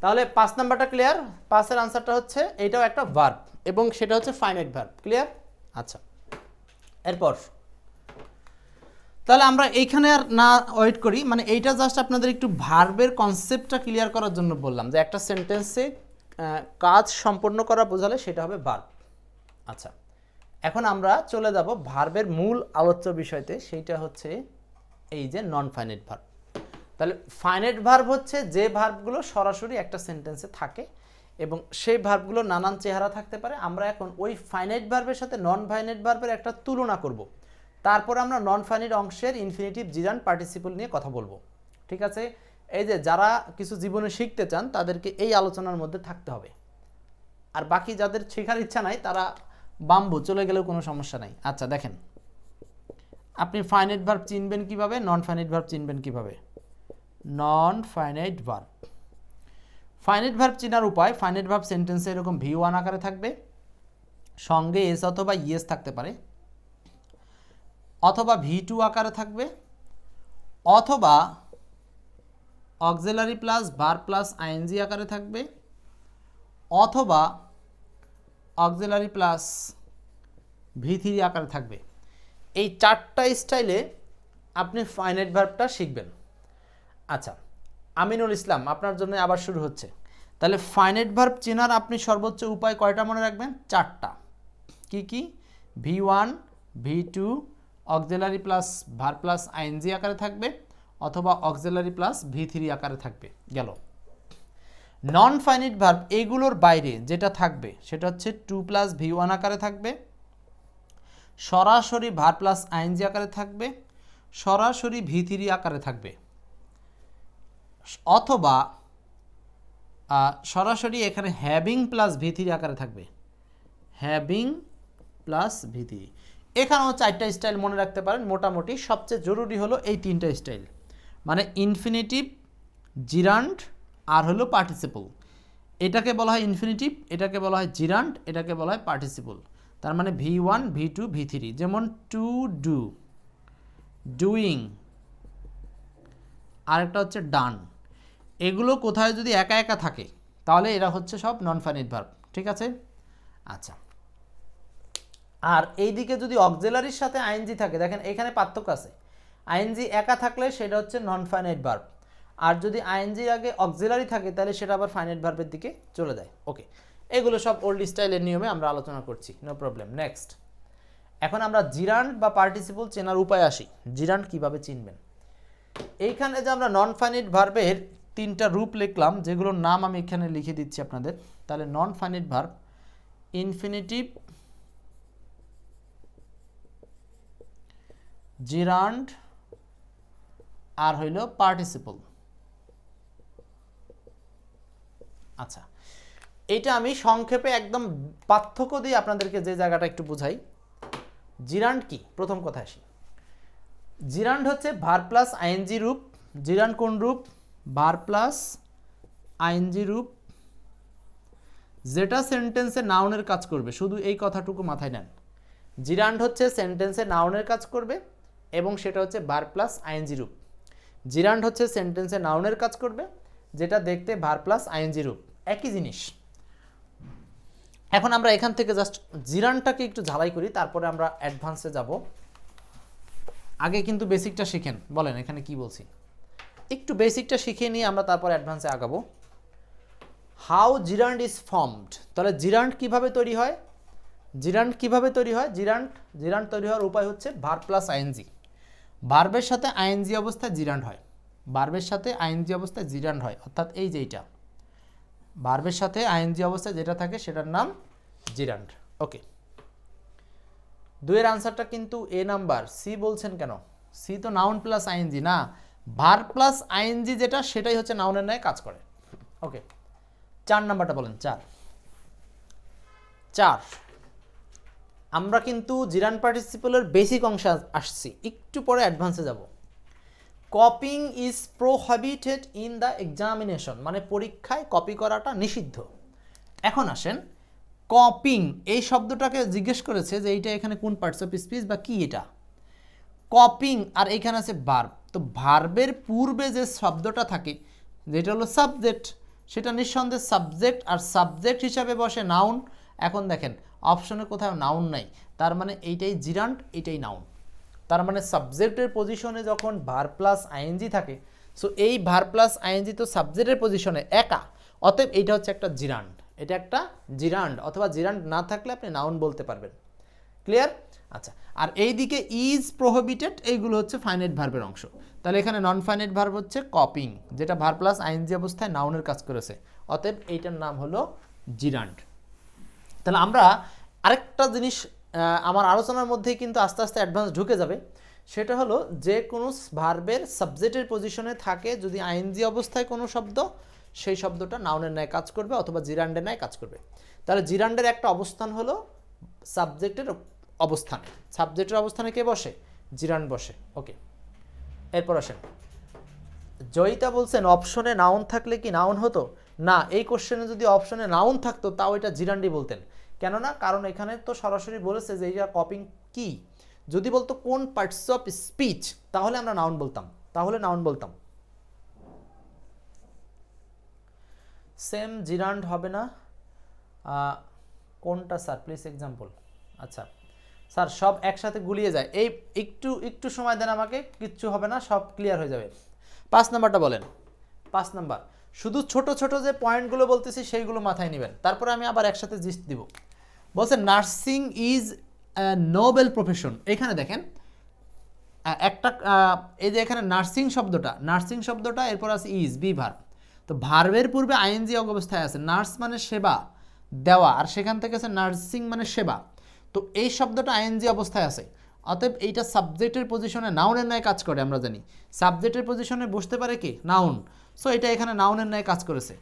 তাহলে 5 নাম্বারটা ক্লিয়ার। 5-এর আনসারটা হচ্ছে এইটাও একটা ভার্ব এবং সেটা হচ্ছে ফাইনাইট ভার্ব। ক্লিয়ার? আচ্ছা, এরপর তাহলে আমরা এইখানে আর না ওয়েট করি, মানে এইটা জাস্ট আপনাদের একটু ভার্বের কনসেপ্টটা ক্লিয়ার করার জন্য বললাম, যে একটা সেন্টেন্সে কাজ সম্পন্ন করা বোঝালে সেটা হবে ভার্ব। আচ্ছা, এখন আমরা চলে যাব ভার্বের মূল আলোচ্য বিষয়তে, সেইটা হচ্ছে এই যে নন ফাইনাইট ভার্ব। তাহলে ফাইনাইট ভার্ব হচ্ছে যে ভার্বগুলো সরাসরি একটা সেন্টেন্সে থাকে এবং সেই ভার্বগুলো নানান চেহারা থাকতে পারে। আমরা এখন ওই ফাইনাইট ভার্বের সাথে নন ফাইনাইট ভার্বের একটা তুলনা করব, তারপর আমরা নন ফাইনাইট অংশের ইনফিনিটিভ জিরান পার্টিসিপল নিয়ে কথা বলবো, ঠিক আছে? এই যে যারা কিছু জীবনে শিখতে চান তাদেরকে এই আলোচনার মধ্যে থাকতে হবে, আর বাকি যাদের শেখার ইচ্ছা নাই তারা বাম্বু চলে গেলেও কোনো সমস্যা নাই। আচ্ছা দেখেন, আপনি ফাইনাইট ভার্ব চিনবেন কিভাবে, নন ফাইনাইট ভার্ব চিনবেন কিভাবে? নন ফাইনাইট ভার্ব, ফাইনাইট ভার্ব চেনার উপায়, ফাইনাইট ভার্ব সেন্টেন্সে এরকম V1 আকারে থাকবে, সঙ্গে এস অথবা ইএস থাকতে পারে, অথবা V2 আকারে থাকবে, অথবা auxiliary plus verb plus ING আকারে থাকবে, অথবা অক্সিলারি প্লাস V3 আকারে থাকবে। এই চারটা স্টাইলে আপনি ফাইনাইট ভার্বটা শিখবেন। আচ্ছা, আমিনুল ইসলাম, আপনার জন্য আবার শুরু হচ্ছে। তাহলে ফাইনাইট ভার্ব চেনার আপনি সর্বোচ্চ উপায় কয়টা মনে রাখবেন? চারটা। কি কি? V1, V2, auxiliary plus verb plus ING আকারে থাকবে, অথবা অক্সিলারি প্লাস V3 আকারে থাকবে। গেল। নন ফাইনাইট ভার্ব এইগুলোর বাইরে যেটা থাকবে সেটা হচ্ছে 2 প্লাস V1 আকারে থাকবে, সরাসরি ভার্ব প্লাস আইএনজি আকারে থাকবে, সরাসরি V3 আকারে থাকবে, অথবা সরাসরি এখানে হ্যাভিং প্লাস V3 আকারে থাকবে, হ্যাভিং প্লাস V3। এখানেও চারটা স্টাইল মনে রাখতে পারেন। মোটামুটি সবচেয়ে জরুরি হলো এই তিনটা স্টাইল, মানে ইনফিনিটিভ, জিরান্ড আর হলো পার্টিসিপল। এটাকে বলা হয় ইনফিনিটিভ, এটাকে বলা হয় জিরান্ড, এটাকে বলা হয় পার্টিসিপল। তার মানে V1, V2, V3। যেমন টু ডু, ডুইং, আরেকটা হচ্ছে ডান। এগুলো কোথায় যদি একা একা থাকে তাহলে এরা হচ্ছে সব নন ফাইনাইট ভার্ব। ঠিক আছে? আচ্ছা, আর এইদিকে যদি অক্সিলারির সাথে আইএনজি থাকে, দেখেন এখানে পার্থক্য আছে। আইএনজি একা থাকলে সেটা হচ্ছে নন ফাইনাইট ভার্ব, আর যদি আইএনজির আগে অক্সিলারি থাকে তাহলে সেটা আবার ফাইনাইট ভার্বের দিকে চলে যায়। ওকে, এগুলো সব ওল্ড স্টাইলের নিয়মে আমরা আলোচনা করছি, নো প্রবলেম। নেক্সট, এখন আমরা জিরান্ড বা পার্টিসিপল চেনার উপায় আসি। জিরান্ড কিভাবে চিনবেন? এইখানে যে আমরা নন ফাইনাইট ভার্বের তিনটা রূপ লিখলাম, যেগুলোর নাম আমি এখানে লিখে দিচ্ছি আপনাদের। তাহলে non finite verb, infinitive, gerund আর হইল পার্টিসিপল। আচ্ছা, এইটা আমি সংক্ষেপে একদম পার্থক্য দিয়ে আপনাদেরকে যে জায়গাটা একটু বুঝাই। জিরান্ড কি? প্রথম কথা আসি। জিরান্ড হচ্ছে ভার্ব প্লাস আইএনজি রূপ। জিরান্ড কোন রূপ? ভার্ব প্লাস আইএনজি রূপ, যেটা সেন্টেন্সে নাউনের কাজ করবে। শুধু এই কথাটুকু মাথায় নেন। জিরান্ড হচ্ছে সেন্টেন্সে নাউনের কাজ করবে এবং সেটা হচ্ছে ভার্ব প্লাস আইএনজি রূপ। জিরান্ড হচ্ছে সেন্টেন্সে নাউনের কাজ করবে, যেটা দেখতে ভার্ব প্লাস আইএনজি রূপ, একই জিনিস। এখন আমরা এখান থেকে জাস্ট জিরান্ডটাকে একটু ঝালাই করি, তারপরে আমরা অ্যাডভান্সে যাব। আগে কিন্তু বেসিকটা শিখেন। বলেন এখানে কি বলছি? একটু বেসিকটা শিখে নিয়ে আমরা তারপর অ্যাডভান্সে আগাবো। How জিরান্ড is formed. তাহলে জিরান্ড কিভাবে তৈরি হয়? জিরান্ড কিভাবে তৈরি হয়? জিরান্ড তৈরি হওয়ার উপায় হচ্ছে ভার্ব প্লাস আইএনজি। ভার্বের সাথে আইএনজি অবস্থায় জিরান্ড হয়, ভার্বের সাথে আইএনজি অবস্থায় জিরান্ড হয়, অর্থাৎ এই যে এইটা ভার্বের সাথে আইএনজি অবস্থায় যেটা থাকে সেটার নাম জিরান্ড। ওকে, দুইয়ের আনসারটা কিন্তু এ নাম্বার। সি বলছেন কেন? সি তো নাউন প্লাস আইএনজি না, ভার্ব প্লাস আইএনজি যেটা সেটাই হচ্ছে নাউনের ন্যায় কাজ করে। ওকে, 4 নাম্বারটা বলেন। 4 আমরা কিন্তু জিরান্ড পার্টিসিপলের বেসিক অংশে আসছি, একটু পরে অ্যাডভান্সে যাব। Copying is prohibited in the examination, মানে পরীক্ষায় কপি করাটা নিষিদ্ধ। এখন আসেন, কপিং এই শব্দটাকে জিজ্ঞেস করেছে যে এইটা এখানে কোন পার্টস অফ স্পিচ বা কি এটা। কপিং আর এখানে আছে ভার্ব। তো ভার্বের পূর্বে যে শব্দটা থাকে যেটা হলো সাবজেক্ট, সেটা নিঃসন্দেহে সাবজেক্ট, আর সাবজেক্ট হিসাবে বসে নাউন। এখন দেখেন অপশনে কোথাও নাউন নাই, তার মানে এইটাই জিরান্ড, এইটাই নাউন। তার মানে সাবজেক্টের পজিশনে যখন ভার্ব প্লাস আইএনজি থাকে, সো এই ভার্ব প্লাস আইএনজি তো সাবজেক্টের পজিশনে একা, অতএব এইটা হচ্ছে একটা জিরান্ড। এটা একটা জিরান্ড, অথবা জিরান্ড না থাকলে আপনি নাউন বলতে পারবেন। ক্লিয়ার? আচ্ছা, আর এইদিকে ইজ প্রোহিবিটেড, এইগুলো হচ্ছে ফাইনাইট ভার্বের অংশ। তাহলে এখানে নন ফাইনাইট ভার্ব হচ্ছে কপিং, যেটা ভার্ব প্লাস আইএনজি অবস্থায় নাউনের কাজ করেছে, অতএব এইটার নাম হলো জিরান্ড। তাহলে আমরা আরেকটা জিনিস আমার আলোচনার মধ্যেই কিন্তু আস্তে আস্তে অ্যাডভান্স ঢুকে যাবে, সেটা হলো যে কোনো ভার্বের সাবজেক্টের পজিশনে থাকে যদি আইএনজি অবস্থায় কোনো শব্দ, সেই শব্দটা নাউনের ন্যায় কাজ করবে অথবা জিরান্ডের ন্যায় কাজ করবে। তাহলে জিরান্ডের একটা অবস্থান হলো সাবজেক্টের অবস্থানে। সাবজেক্টের অবস্থানে কে বসে? জিরান্ড বসে। ওকে, এরপর আসেন। জয়িতা বলছেন অপশনে নাউন থাকলে কি নাউন হতো? না, এই কোশ্চেনে যদি অপশনে নাউন থাকতো তাও এটা জিরান্ডি বলতেন। কেননা কারণ এখানে তো সরাসরি বলেছে যে এটা কপিং কি। যদি বলতো কোন পার্টস অফ স্পিচ, তাহলে আমরা নাউন বলতাম, সেম জিরান্ড হবে না। কোনটা স্যার, প্লিজ এক্সাম্পল। আচ্ছা স্যার, সব একসাথে গুলিয়ে যায়, এই একটু সময় দেন আমাকে, কিচ্ছু হবে না, সব ক্লিয়ার হয়ে যাবে। 5 নাম্বারটা বলেন। 5 নাম্বার, শুধু ছোট ছোট যে পয়েন্টগুলো বলতেছি সেইগুলো মাথায় নেবেন, তারপরে আমি আবার একসাথে জিস্ট দিব। বলছে নার্সিং ইজ নোবেল প্রফেশন। এখানে দেখেন একটা এই যে এখানে নার্সিং শব্দটা এরপর আছে ইজ, বি ভার্ব। তো ভার্বের পূর্বে আইএনজি অবস্থায় আছে, নার্স মানে সেবা দেওয়া, আর সেখান থেকে আছে নার্সিং মানে সেবা। তো এই শব্দটা আইএনজি অবস্থায় আছে, অতএব এইটা সাবজেক্টের পজিশনে নাউনের ন্যায় কাজ করে। আমরা জানি সাবজেক্টের পজিশনে বসতে পারে কি, নাউন। সো এটা এখানে নাউনের ন্যায় কাজ করেছে,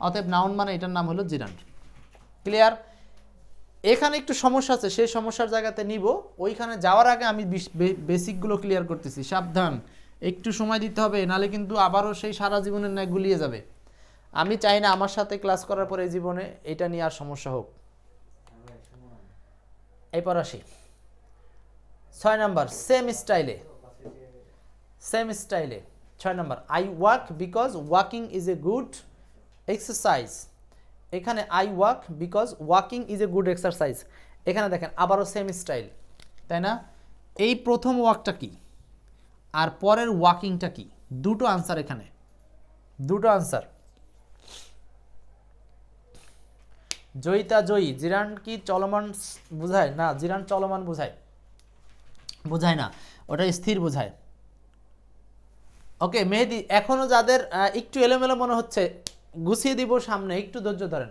অতএব নাউন মানে এটার নাম হলো জিরান্ড। ক্লিয়ার? এখানে একটু সমস্যা আছে, সেই সমস্যার জায়গাতে নিব, ওইখানে যাওয়ার আগে আমি বেসিকগুলো ক্লিয়ার করতেছি। সাবধান, একটু সময় দিতে হবে, নালে কিন্তু আবারও সেই সারা জীবনের ন্যায় গুলিয়ে যাবে। আমি চাই না আমার সাথে ক্লাস করার পরে জীবনে এটা নিয়ে আর সমস্যা হোক। এরপর আসি 6 নাম্বার, সেম স্টাইলে 6 number, I walk because walking is a good exercise. এখানে I walk because walking is a good exercise. এখানে দেখেন আবারও সেম স্টাইল, তাই না? এই প্রথম ওয়াকটা কি আর পরের ওয়াকিংটা কি, দুটো আনসার এখানে, দুটো আনসার। জয়িতা জয়ী, জিরান্ড কি চলমান বোঝায়? না, জিরান্ড চলমান বোঝায় না, ওটা স্থির বোঝায়। ওকে মেহেদি, এখনো যাদের একটু এলোমেলো মনে হচ্ছে গুছিয়ে দিব সামনে, একটু ধৈর্য ধরেন।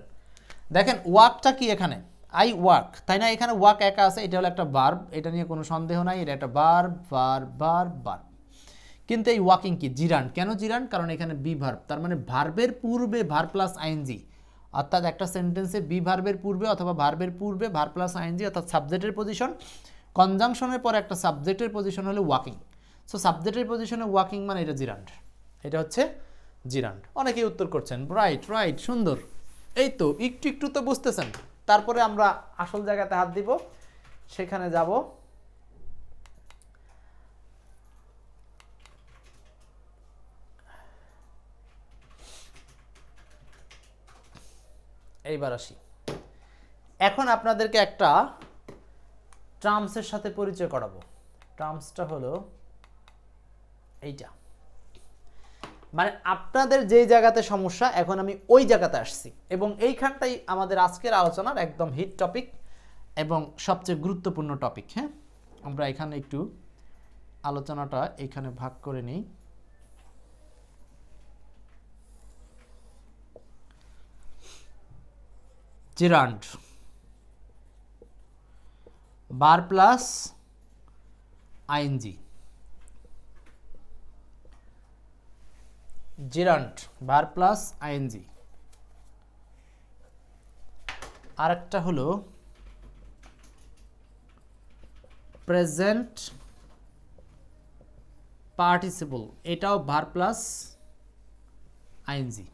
দেখেন ওয়াকটা কি এখানে, আই ওয়াক, তাই না? এখানে ওয়াক একা আছে, এটা হলো একটা ভার্ব, এটা নিয়ে কোনো সন্দেহ নাই, এটা একটা ভার্ব। কিন্তু এই ওয়াকিং কি, জিরান্ড। কেন জিরান্ড? কারণ এখানে বি ভার্ব, তার মানে ভার্বের পূর্বে ভার্ব প্লাস আইএনজি, অর্থাৎ একটা সেন্টেন্সে বি ভার্বের পূর্বে অথবা ভার্বের পূর্বে ভার্ব প্লাস আইএনজি, অর্থাৎ সাবজেক্টের পজিশন, কনজাংশনের পর একটা সাবজেক্টের পজিশন হলো ওয়াকিং। সো সাবজেক্টের পজিশনে ওয়াকিং মানে এটা জিরান্ড, এটা হচ্ছে জিরান্ড। অনেকেই উত্তর করছেন, রাইট, সুন্দর। এই তো একটু তো বুঝতেছেন। তারপরে আমরা আসল জায়গাতে হাত দিব, সেখানে যাব। এইবার আসি, এখন আপনাদেরকে একটা টার্মসের সাথে পরিচয় করাবো। টার্মসটা হলো এইটা, মানে আপনাদের যেই জায়গাতে সমস্যা, এখন আমি ওই জায়গাতে আসছি, এবং এইখানটাই আমাদের আজকের আলোচনার একদম হিট টপিক এবং সবচেয়ে গুরুত্বপূর্ণ টপিক। হ্যাঁ, আমরা এখানে একটু আলোচনাটা এখানে ভাগ করে নিই। Gerund, verb plus ING, gerund verb plus ING. আরেকটা হলো প্রেজেন্ট পার্টিসিপল, এটাও ভার্ব প্লাস আইএনজি।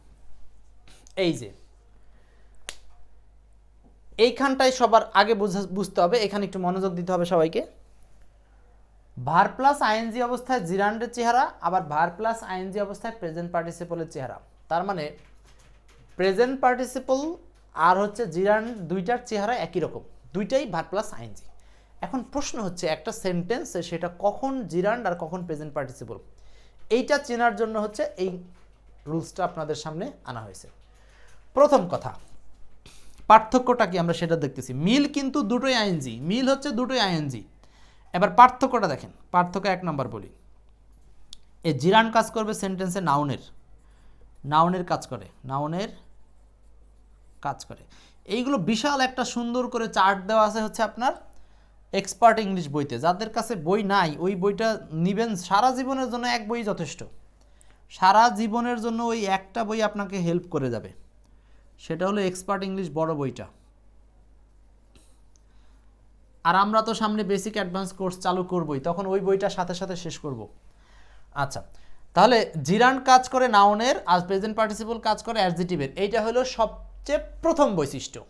এই যে এইখানটাই সবার আগে বুঝতে হবে, এখানে একটু মনোযোগ দিতে হবে সবাইকে। ভার্ব প্লাস আইএনজি অবস্থায় জিরান্ডের চেহারা, আবার ভার্ব প্লাস আইএনজি অবস্থায় প্রেজেন্ট পার্টিসিপলের চেহারা। তার মানে প্রেজেন্ট পার্টিসিপল আর হচ্ছে জিরান্ড, দুইটার চেহারা একই রকম, দুইটাই ভার্ব প্লাস আইএনজি। এখন প্রশ্ন হচ্ছে একটা সেন্টেন্সে সেটা কখন জিরান্ড আর কখন প্রেজেন্ট পার্টিসিপল, এইটা চেনার জন্য হচ্ছে এই রুলসটা আপনাদের সামনে আনা হয়েছে। প্রথম কথা, পার্থক্যটা কি আমরা সেটা দেখতেছি। মিল কিন্তু দুটোই আইএনজি, মিল হচ্ছে দুটোই আইএনজি। এবার পার্থক্যটা দেখেন, পার্থক্য 1 নম্বর বলি। এই জিরান্ড কাজ করবে সেন্টেন্সে নাউনের কাজ করে। এইগুলো বিশাল একটা সুন্দর করে চার্ট দেওয়া আছে হচ্ছে আপনার এক্সপার্ট ইংলিশ বইতে। যাদের কাছে বই নাই, ওই বইটা নিবেন, সারা জীবনের জন্য এক বই যথেষ্ট। সারা জীবনের জন্য ওই একটা বই আপনাকে হেল্প করে যাবে, সেটা হলো এক্সপার্ট ইংলিশ বড় বইটা। আর আমরা তো সামনে বেসিক অ্যাডভান্স কোর্স চালু করবই, তখন ওই বইটার সাথে সাথে শেষ করব। আচ্ছা, তাহলে জিরান্ড কাজ করে নাউনের আর প্রেজেন্ট পার্টিসিপল কাজ করে অ্যাডজেটিভের, এইটা হলো সবচেয়ে প্রথম বৈশিষ্ট্য।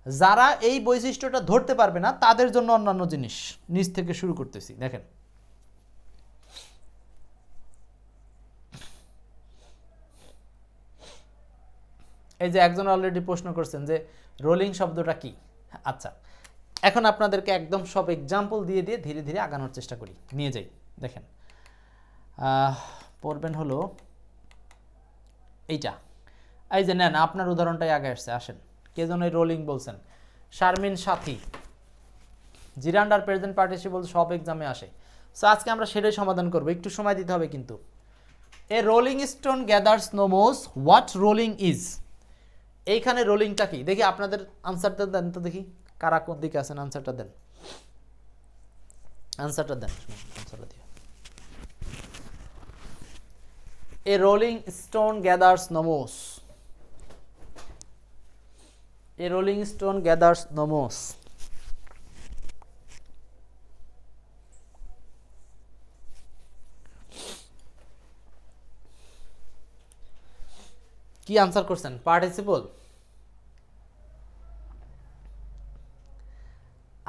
যারা এই বৈশিষ্ট্যটা ধরতে পারবে না তাদের জন্য অন্যান্য জিনিস নিচ থেকে শুরু করতেছি। দেখেন, এই যে একজন অলরেডি প্রশ্ন করছেন যে রোলিং শব্দটা কি। আচ্ছা, এখন আপনাদেরকে একদম সব এক্সাম্পল দিয়ে দিয়ে ধীরে ধীরে আগানোর চেষ্টা করি, নিয়ে যাই। দেখেন, পড়বেন হলো এইটা, এই যে নেন আপনার উদাহরণটাই আগে আসছে, আসেন। কে যেন এই রোলিং বলছেন, শারমিন সাথী। জিরান্ড আর প্রেজেন্ট পার্টিসিপল সব এক্সামে আসে, সো আজকে আমরা সেটাই সমাধান করবো, একটু সময় দিতে হবে কিন্তু। A rolling stone gathers no moss, what rolling is. এইখানে রোলিংটা কি দেখি, আপনাদের আনসারটা দেন তো দেখি, কারা কোন দিকে আছেন, আনসারটা দেন, আনসারটা দেন, আনসারটা দিয়ে। A rolling stone gathers no moss, a rolling stone gathers no moss. কি আনসার করছেন? পার্টিসিপল।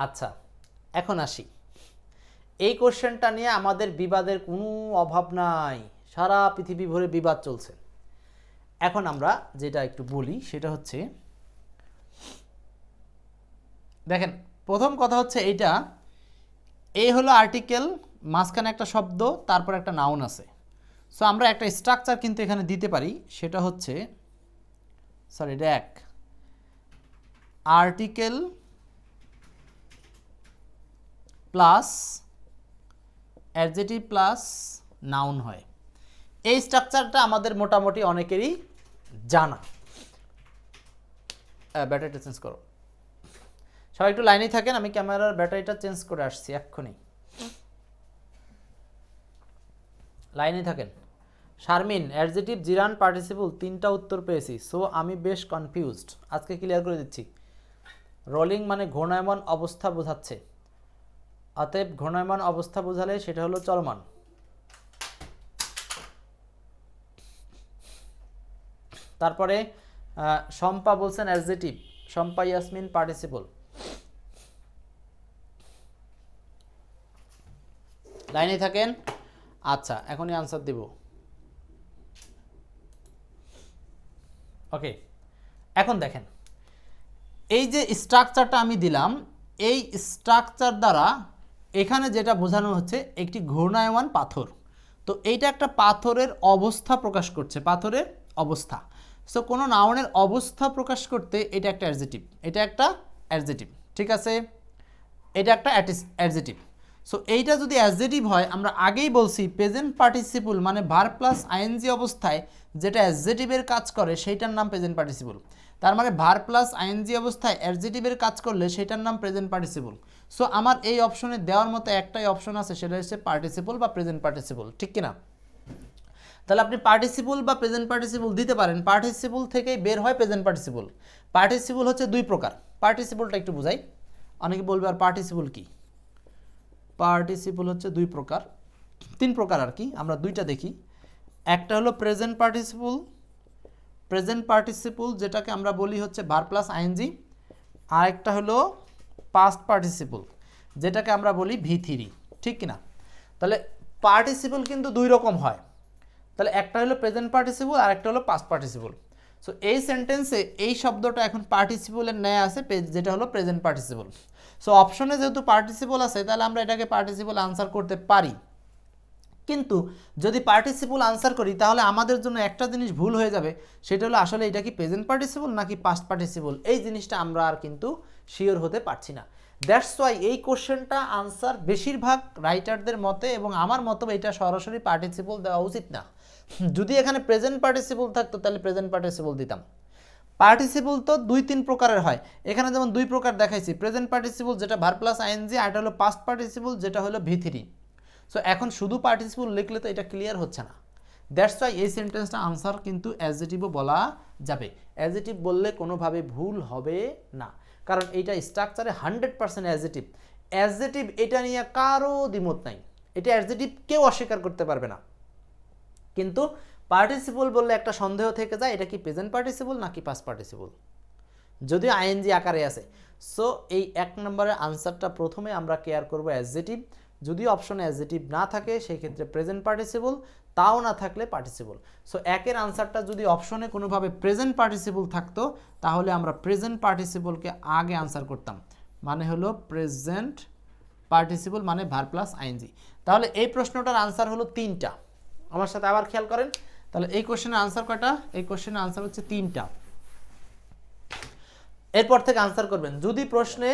আচ্ছা, এখন আসি, এই কোশ্চেনটা নিয়ে আমাদের বিবাদের কোনো অভাব নাই, সারা পৃথিবী ভরে বিবাদ চলছে। এখন আমরা যেটা একটু বলি সেটা হচ্ছে, দেখেন প্রথম কথা হচ্ছে এইটা, এই হলো আর্টিকেল, মাঝখানে একটা শব্দ, তারপর একটা নাউন আছে। সো আমরা একটা স্ট্রাকচার কিন্তু এখানে দিতে পারি, সেটা হচ্ছে, সরি এটা এক, article plus adjective plus noun হয়। এই স্ট্রাকচারটা আমাদের মোটামুটি অনেকেরই জানা। ব্যাটারিটা চেঞ্জ করো, সবাই একটু লাইনেই থাকেন, আমি ক্যামেরার ব্যাটারিটা চেঞ্জ করে আসছি এক্ষুনি, লাইনেই থাকেন। শারমিন, অ্যাডজেক্টিভ, জিরান, পার্টিসিপল, তিনটা উত্তর পেয়েছি, সো আমি বেশ কনফিউজড, আজকে ক্লিয়ার করে দিচ্ছি। রোলিং মানে ঘূর্ণায়মান অবস্থা বোঝাচ্ছে, অতএব ঘূর্ণায়মান অবস্থা বোঝালে সেটা হলো চলমান। তারপরে শম্পা বলছেন অ্যাডজেক্টিভ, শম্পা ইয়াসমিন পার্টিসিপল। লাইনে থাকেন। আচ্ছা, এখনই আনসার দেব। ওকে, এখন দেখেন, এই যে স্ট্রাকচারটা আমি দিলাম, এই স্ট্রাকচার দ্বারা এখানে যেটা বোঝানো হচ্ছে একটি ঘূর্ণায়মান পাথর। তো এইটা একটা পাথরের অবস্থা প্রকাশ করছে, পাথরের অবস্থা। সো কোনো নাউনের অবস্থা প্রকাশ করতে এটা একটা অ্যাডজেক্টিভ, এটা একটা অ্যাডজেক্টিভ, ঠিক আছে, এটা একটা অ্যাডজেক্টিভ। সো এইটা যদি অ্যাডজেক্টিভ হয়, আমরা আগেই বলছি প্রেজেন্ট পার্টিসিপল মানে ভার্ব প্লাস আইএনজি অবস্থায় যেটা অ্যাডজেক্টিভের কাজ করে সেইটার নাম প্রেজেন্ট পার্টিসিপল। তার মানে ভার্ব প্লাস আইএনজি অবস্থায় অ্যাডজেক্টিভের কাজ করলে সেটার নাম প্রেজেন্ট পার্টিসিপল। সো আমার এই অপশনে দেওয়ার মতো একটাই অপশন আছে, সেটা হচ্ছে পার্টিসিপল বা প্রেজেন্ট পার্টিসিপল, ঠিক কিনা? তাহলে আপনি পার্টিসিপল বা প্রেজেন্ট পার্টিসিপল দিতে পারেন, পার্টিসিপল থেকেই বের হয় প্রেজেন্ট পার্টিসিপল। পার্টিসিপল হচ্ছে দুই প্রকার, পার্টিসিপলটা একটু বুঝাই, অনেকে বলবে আর পার্টিসিপল কি। পার্টিসিপল হচ্ছে দুই প্রকার, তিন প্রকার আর কি, আমরা দুইটা দেখি। একটা হলো প্রেজেন্ট পার্টিসিপল, প্রেজেন্ট পার্টিসিপল যেটাকে আমরা বলি হচ্ছে ভার্ব প্লাস আইএনজি। আরেকটা হলো পাস্ট পার্টিসিপল যেটাকে আমরা বলি ভি3, ঠিক কিনা? তাহলে পার্টিসিপল কিন্তু দুই রকম হয়, তাহলে একটা হলো প্রেজেন্ট পার্টিসিপল আর একটা হলো পাস্ট পার্টিসিপল। সো এই সেন্টেন্সে এই শব্দটা এখন পার্টিসিপলের ন্যায় আছে, যেটা হলো প্রেজেন্ট পার্টিসিপল। সো অপশনে যেহেতু পার্টিসিপল আছে, তাহলে আমরা এটাকে পার্টিসিপল আনসার করতে পারি। কিন্তু যদি পার্টিসিপল আনসার করি তাহলে আমাদের জন্য একটা জিনিস ভুল হয়ে যাবে, সেটা হলো আসলে এটা কি প্রেজেন্ট পার্টিসিপল নাকি পাস্ট পার্টিসিপল, এই জিনিসটা আমরা আর কিন্তু শিওর হতে পারছি না। দ্যাটস ওয়াই এই কোশ্চেনটা আনসার বেশিরভাগ রাইটারদের মতে এবং আমার মতে এটা সরাসরি পার্টিসিপল দেওয়া উচিত না। যদি এখানে প্রেজেন্ট পার্টিসিপল থাকতো তাহলে প্রেজেন্ট পার্টিসিপল দিতাম। পার্টিসিপল তো দুই তিন প্রকারের হয়, এখানে যেমন দুই প্রকার দেখাইছি, প্রেজেন্ট পার্টিসিপল যেটা ভার্ব প্লাস আইএনজি, আর এটা হলো পাস্ট পার্টিসিপল যেটা হলো ভি3। সো এখন শুধু পার্টিসিপল লিখলে তো এটা ক্লিয়ার হচ্ছে না। দ্যাটস ওয়াই এই সেন্টেন্সটা আনসার কিন্তু অ্যাডজেক্টিভও বলা যাবে, অ্যাডজেক্টিভ বললে কোনোভাবে ভুল হবে না। কারণ এইটা স্ট্রাকচারে 100% অ্যাডজেটিভ। অ্যাডজেটিভ এটা নিয়ে কারো দ্বিমত নাই, এটা অ্যাডজেটিভ কেউ অস্বীকার করতে পারবে না। কিন্তু পার্টিসিপল বললে একটা সন্দেহ থেকে যায়, এটা কি প্রেজেন্ট পার্টিসিপল নাকি পাস্ট পার্টিসিপল, যদিও আইএনজি আকারে আছে। সো এই 1 নম্বরের আনসারটা প্রথমে আমরা কেয়ার করব অ্যাডজেটিভ। যদি অপশনে অ্যাডজেটিভ না থাকে সেই ক্ষেত্রে প্রেজেন্ট পার্টিসিপল, তাও না থাকলে পার্টিসিপল। সো একের আনসারটা যদি অপশনে কোনোভাবে প্রেজেন্ট পার্টিসিপল থাকতো তাহলে আমরা প্রেজেন্ট পার্টিসিপলকে আগে আনসার করতাম, মানে হলো প্রেজেন্ট পার্টিসিপল মানে ভার্ব প্লাস আইএনজি। তাহলে এই প্রশ্নটার আনসার হলো 3টা। আমার সাথে আবার খেয়াল করেন, তাহলে এই কোশ্চেনের আনসার কয়টা? এই কোশ্চেনের আনসার হচ্ছে 3টা। এরপর থেকে আনসার করবেন, যদি প্রশ্নে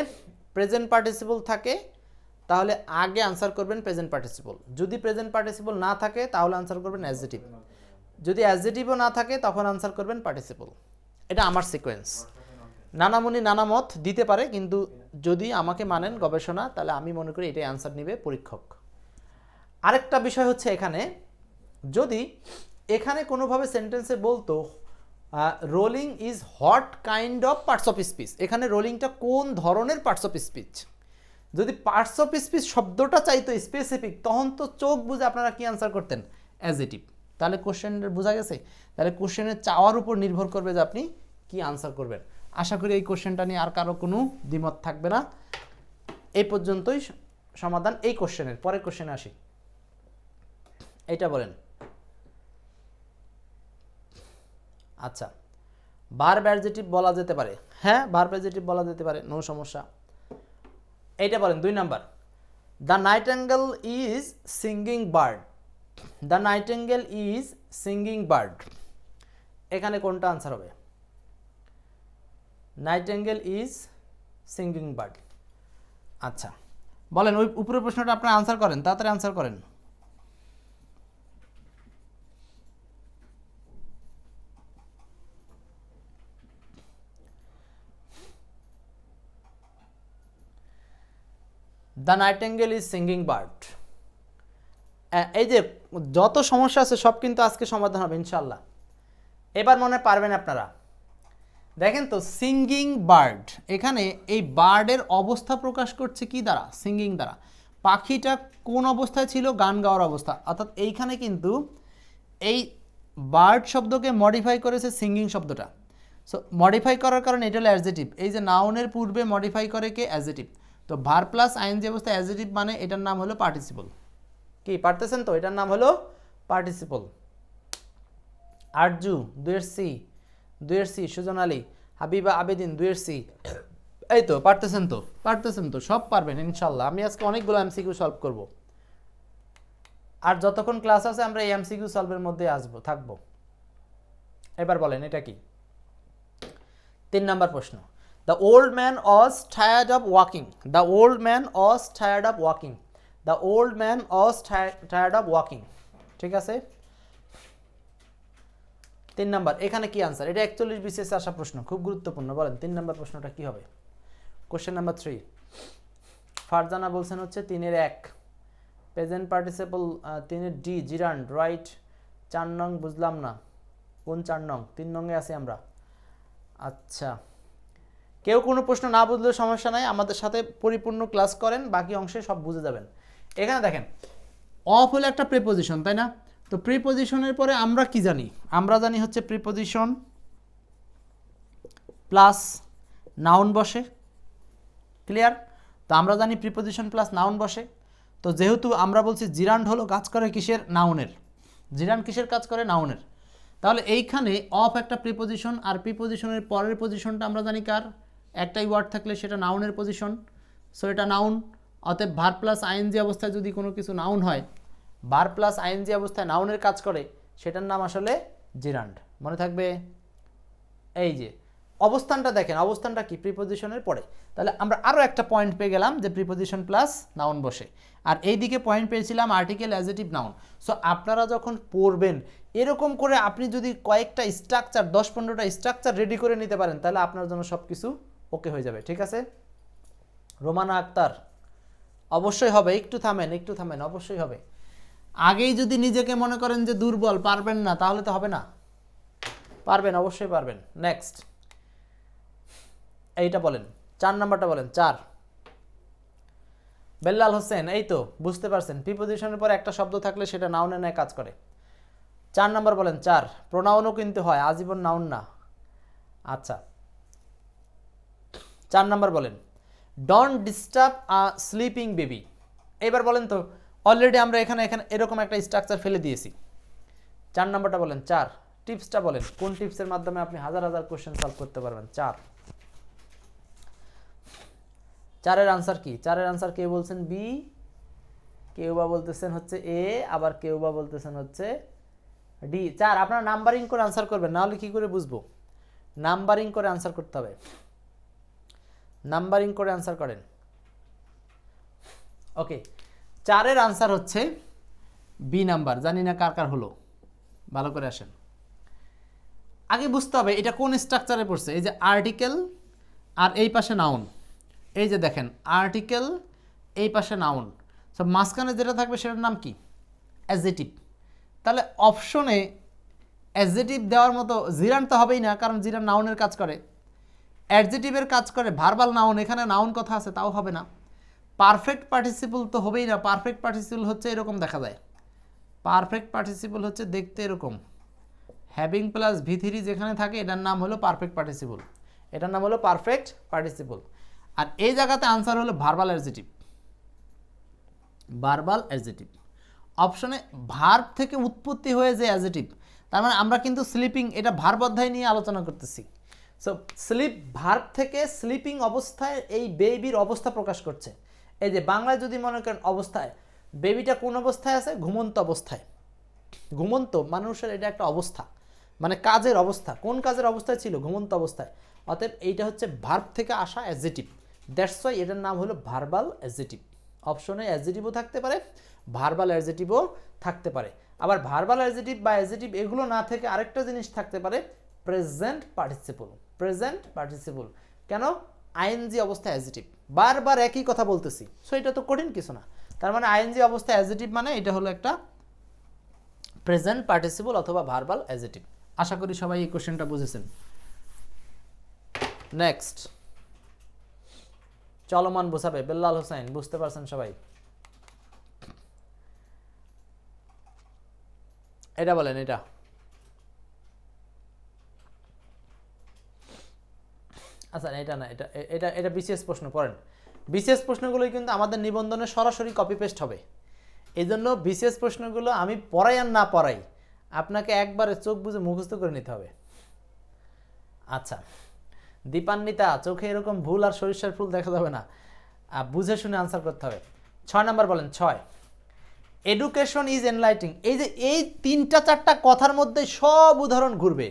প্রেজেন্ট পার্টিসিপল থাকে তাহলে আগে আনসার করবেন প্রেজেন্ট পার্টিসিপল, যদি প্রেজেন্ট পার্টিসিপল না থাকে তাহলে আনসার করবেন অ্যাডজেটিভ, যদি অ্যাডজেটিভও না থাকে তখন আনসার করবেন পার্টিসিপল। এটা আমার সিকোয়েন্স। নানামুনি নানা মত দিতে পারে, কিন্তু যদি আমাকে মানেন গবেষণা, তাহলে আমি মনে করি এটাই আনসার নেবে পরীক্ষক। আরেকটা বিষয় হচ্ছে এখানে, যদি এখানে কোনোভাবে সেন্টেন্সে বলতো rolling is what kind of parts of speech, এখানে রোলিংটা কোন ধরনের পার্টস অফ স্পিচ, যদি পার্টস অফ স্পিচ শব্দটা চাইতো স্পেসিফিক, তখন তো চোখ বুঝে আপনারা কি আনসার করতেন? অ্যাডজেটিভ। তাহলে কোশ্চেনের বোঝা গেছে, তাহলে কোশ্চেনের চাওয়ার উপর নির্ভর করবে যে আপনি কি আনসার করবেন। আশা করি এই কোশ্চেনটা নিয়ে আর কারো কোনো দ্বিমত থাকবে না। এই পর্যন্তই সমাধান এই কোশ্চেনের। পরের কোশ্চেনে আসি, এইটা বলেন। আচ্ছা, ভার্ব অ্যাডজেটিভ বলা যেতে পারে, হ্যাঁ ভার্ব অ্যাডজেটিভ বলা যেতে পারে, নো সমস্যা। এইটা বলেন 2 number, the nightingale is singing bird, the nightingale is singing bird, এখানে কোনটা আনসার হবে? Nightingale is singing bird. আচ্ছা বলেন, ওই উপরের প্রশ্নটা আপনারা আনসার করেন, তাড়াতাড়ি আনসার করেন। The nightingale is singing bird. এই যে যত সমস্যা আছে সব কিন্তু আজকে সমাধান হবে ইনশাল্লাহ। এবার মনে পারবেন আপনারা। দেখেন তো, সিঙ্গিং বার্ড, এখানে এই বার্ডের অবস্থা প্রকাশ করছে কি দ্বারা? সিঙ্গিং দ্বারা। পাখিটা কোন অবস্থায় ছিল? গান গাওয়ার অবস্থা। অর্থাৎ এইখানে কিন্তু এই বার্ড শব্দকে মডিফাই করেছে সিঙ্গিং শব্দটা। সো মডিফাই করার কারণে এটা হলো অ্যাডজেটিভ। এই যে নাউনের পূর্বে মডিফাই করে কে? অ্যাডজেটিভ। তো ভার্ব প্লাস আইএনজি অবস্থায় অ্যাডজেটিভ মানে এটার নাম হলো পার্টিসিপল। কি পারতেছেন তো? এটার নাম হলো পার্টিসিপল। আরজু 2 এর সি, সুজন আলী, হাবিবা আবেদিন 2 এর সি। এই তো পারতেছেন তো? পারতেছেন তো? সব পারবেন ইনশাল্লাহ। আমি আজকে অনেকগুলো এমসিকিউ সলভ করব, আর যতক্ষণ ক্লাস আছে আমরা এই এমসিকিউ সলভের মধ্যে থাকবো। এবার বলেন এটা কি? 3 নাম্বার প্রশ্ন, the old man was tired of walking, the old man was tired of walking, the old man was tired of walking. ঠিক আছে? 3 নাম্বার, এখানে কি আনসার? এটা 41 বিসিএস আসা প্রশ্ন, খুব গুরুত্বপূর্ণ। বলেন 3 নাম্বার প্রশ্নটা কি হবে? কোশ্চেন নাম্বার 3, ফারজানা বলছেন হচ্ছে 3 এর 1 প্রেজেন্ট পার্টিসিপল, 3 এর ডি জিরান্ড রাইট। 4 নং বুঝলাম না, কোন 4 নং? 3 নংয়ে আছি আমরা। আচ্ছা, কেউ কোনো প্রশ্ন না বুঝলেও সমস্যা নাই, আমাদের সাথে পরিপূর্ণ ক্লাস করেন, বাকি অংশে সব বুঝে যাবেন। এখানে দেখেন, অফ হলো একটা প্রিপোজিশন, তাই না? তো প্রিপোজিশনের পরে আমরা কি জানি? আমরা জানি হচ্ছে প্রিপোজিশন প্লাস নাউন বসে। ক্লিয়ার? তো আমরা জানি প্রিপোজিশন প্লাস নাউন বসে। তো যেহেতু আমরা বলছি জিরান্ড হলো কাজ করে কিসের? নাউনের। জিরান্ড কিসের কাজ করে? নাউনের। তাহলে এইখানে অফ একটা প্রিপোজিশন, আর প্রিপোজিশনের পরের পজিশনটা আমরা জানি কার? একটাই ওয়ার্ড থাকলে সেটা নাউনের পজিশন। সো এটা নাউন। অতএব ভার্ব প্লাস আইএনজি অবস্থায় যদি কোনো কিছু নাউন হয়, ভার্ব প্লাস আইএনজি অবস্থায় নাউনের কাজ করে, সেটার নাম আসলে জিরান্ড। মনে থাকবে? এই যে অবস্থানটা দেখেন, অবস্থানটা কি? প্রিপোজিশনের পরে। তাহলে আমরা আরও একটা পয়েন্ট পেয়ে গেলাম যে প্রিপোজিশন প্লাস নাউন বসে, আর এই দিকে পয়েন্ট পেয়েছিলাম আর্টিকেল, অ্যাডজেটিভ, নাউন। সো আপনারা যখন পড়বেন এরকম করে আপনি যদি কয়েকটা স্ট্রাকচার, 10-15টা স্ট্রাকচার রেডি করে নিতে পারেন, তাহলে আপনার জন্য সব কিছু ওকে হয়ে যাবে। ঠিক আছে? রোমানা আক্তার অবশ্যই হবে। একটু থামেন, অবশ্যই হবে। আগেই যদি নিজেকে মনে করেন যে দুর্বল, পারবেন না, তাহলে তো হবে না। পারবেন, অবশ্যই পারবেন। নেক্সট, এইটা বলেন, 4 নাম্বারটা বলেন। 4 বেল্লাল হোসেন, এই তো বুঝতে পারছেন, প্রিপোজিশনের পর একটা শব্দ থাকলে সেটা নাউনের ন্যায় কাজ করে। 4 নাম্বার বলেন। 4 প্রোনাউনও কিন্তু হয়, আজীবন নাউন না। আচ্ছা 4 নাম্বার বলেন। Don't disturb a sleeping baby. এবার বলেন তো, অলরেডি আমরা এখানে এরকম একটা স্ট্রাকচার ফেলে দিয়েছি। 4 নাম্বারটা বলেন। 4 টিপসটা বলেন, কোন টিপসের মাধ্যমে আপনি হাজার হাজার কোশ্চেন সলভ করতে পারবেন। 4 এর আনসার কি? 4 এর আনসার কেউ বলছেন বি, কেউ বা বলতেছেন হচ্ছে এ, আবার কেউ বা বলতেছেন হচ্ছে ডি। 4 আপনারা নাম্বারিং করে আনসার করবেন, না হলে কি করে বুঝবো? নাম্বারিং করে আনসার করতে হবে, নাম্বারিং করে আনসার করেন। ওকে 4 এর আনসার হচ্ছে বি নাম্বার। জানি না কার কার হলো, ভালো করে আসেন। আগে বুঝতে হবে এটা কোন স্ট্রাকচারে পড়ছে। এই যে আর্টিকেল আর এই পাশে নাউন, এই যে দেখেন আর্টিকেল, এই পাশে নাউন, সব মাঝখানে যেটা থাকবে সেটার নাম কি? অ্যাডজেটিভ। তাহলে অপশনে অ্যাডজেটিভ দেওয়ার মতো জিরান তো হবেই না, কারণ জিরান নাউনের কাজ করে। অ্যাডজেটিভের কাজ করে ভার্বাল নাউন, এখানে নাউন কথা আছে তাও হবে না। পারফেক্ট পার্টিসিপল তো হবেই না। পারফেক্ট পার্টিসিপল হচ্ছে এরকম দেখা যায়, পারফেক্ট পার্টিসিপল হচ্ছে দেখতে এরকম, হ্যাভিং প্লাস ভি3 যেখানে থাকে এটার নাম হলো পারফেক্ট পার্টিসিপল, এটার নাম হলো পারফেক্ট পার্টিসিপল। আর এই জায়গাতে আনসার হলো ভার্বাল অ্যাডজেটিভ, ভার্বাল অ্যাডজেটিভ। অপশনে ভার্ব থেকে উৎপত্তি হয়ে যে অ্যাডজেটিভ, তার মানে আমরা কিন্তু স্লিপিং এটা ভার্ব অধ্যায় নিয়ে আলোচনা করতেছি। সো স্লিপ ভার্ব থেকে স্লিপিং অবস্থায় এই বেবির অবস্থা প্রকাশ করছে। এই যে বাংলায় যদি মনে করেন অবস্থায়, বেবিটা কোন অবস্থায় আছে? ঘুমন্ত অবস্থায়। ঘুমন্ত মানুষের এটা একটা অবস্থা, মানে কাজের অবস্থা। কোন কাজের অবস্থায় ছিল? ঘুমন্ত অবস্থায়। অতএব এইটা হচ্ছে ভার্ব থেকে আসা অ্যাডজেটিভ, দ্যাটস ওয়াই এটার নাম হলো ভার্বাল অ্যাডজেটিভ। অপশনে অ্যাডজেটিভও থাকতে পারে, ভার্বাল অ্যাডজেটিভও থাকতে পারে। আবার ভার্বাল অ্যাডজেটিভ বা অ্যাডজেটিভ এগুলো না থেকে আরেকটা জিনিস থাকতে পারে, প্রেজেন্ট পার্টিসিপল। প্রেজেন্ট পার্টিসিপল কেন? আইএনজি অবস্থায় অ্যাডজেটিভ, বারবার একই কথা বলতেছি, সো এটা তো কঠিন কিছু না। তার মানে আইএনজি অবস্থায় অ্যাডজেটিভ মানে এটা হলো একটা প্রেজেন্ট পার্টিসিপল অথবা ভার্বাল অ্যাডজেটিভ। আশা করি সবাই এই কোশ্চেনটা বুঝেছেন। নেক্সট চলমান বোঝাবে বেল্লাল হোসেন, বুঝতে পারছেন সবাই? এটা বলেন। এটা আচ্ছা এটা না, এটা এটা এটা বিসিএস প্রশ্ন পড়েন। বিসিএস প্রশ্নগুলোই কিন্তু আমাদের নিবন্ধনে সরাসরি কপি পেস্ট হবে। এই জন্য বিসিএস প্রশ্নগুলো আমি পড়াই আর না পড়াই, আপনাকে একবারে চোখ বুজে মুখস্থ করে নিতে হবে। আচ্ছা দীপান্বিতা, চোখে এরকম ভুল আর সরিষার ফুল দেখা যাবে না, বুঝে শুনে আনসার করতে হবে। 6 নাম্বার বলেন। 6 এডুকেশন ইজ এনলাইটিং। এই যে এই 3টা 4টা কথার মধ্যে সব উদাহরণ ঘুরবে।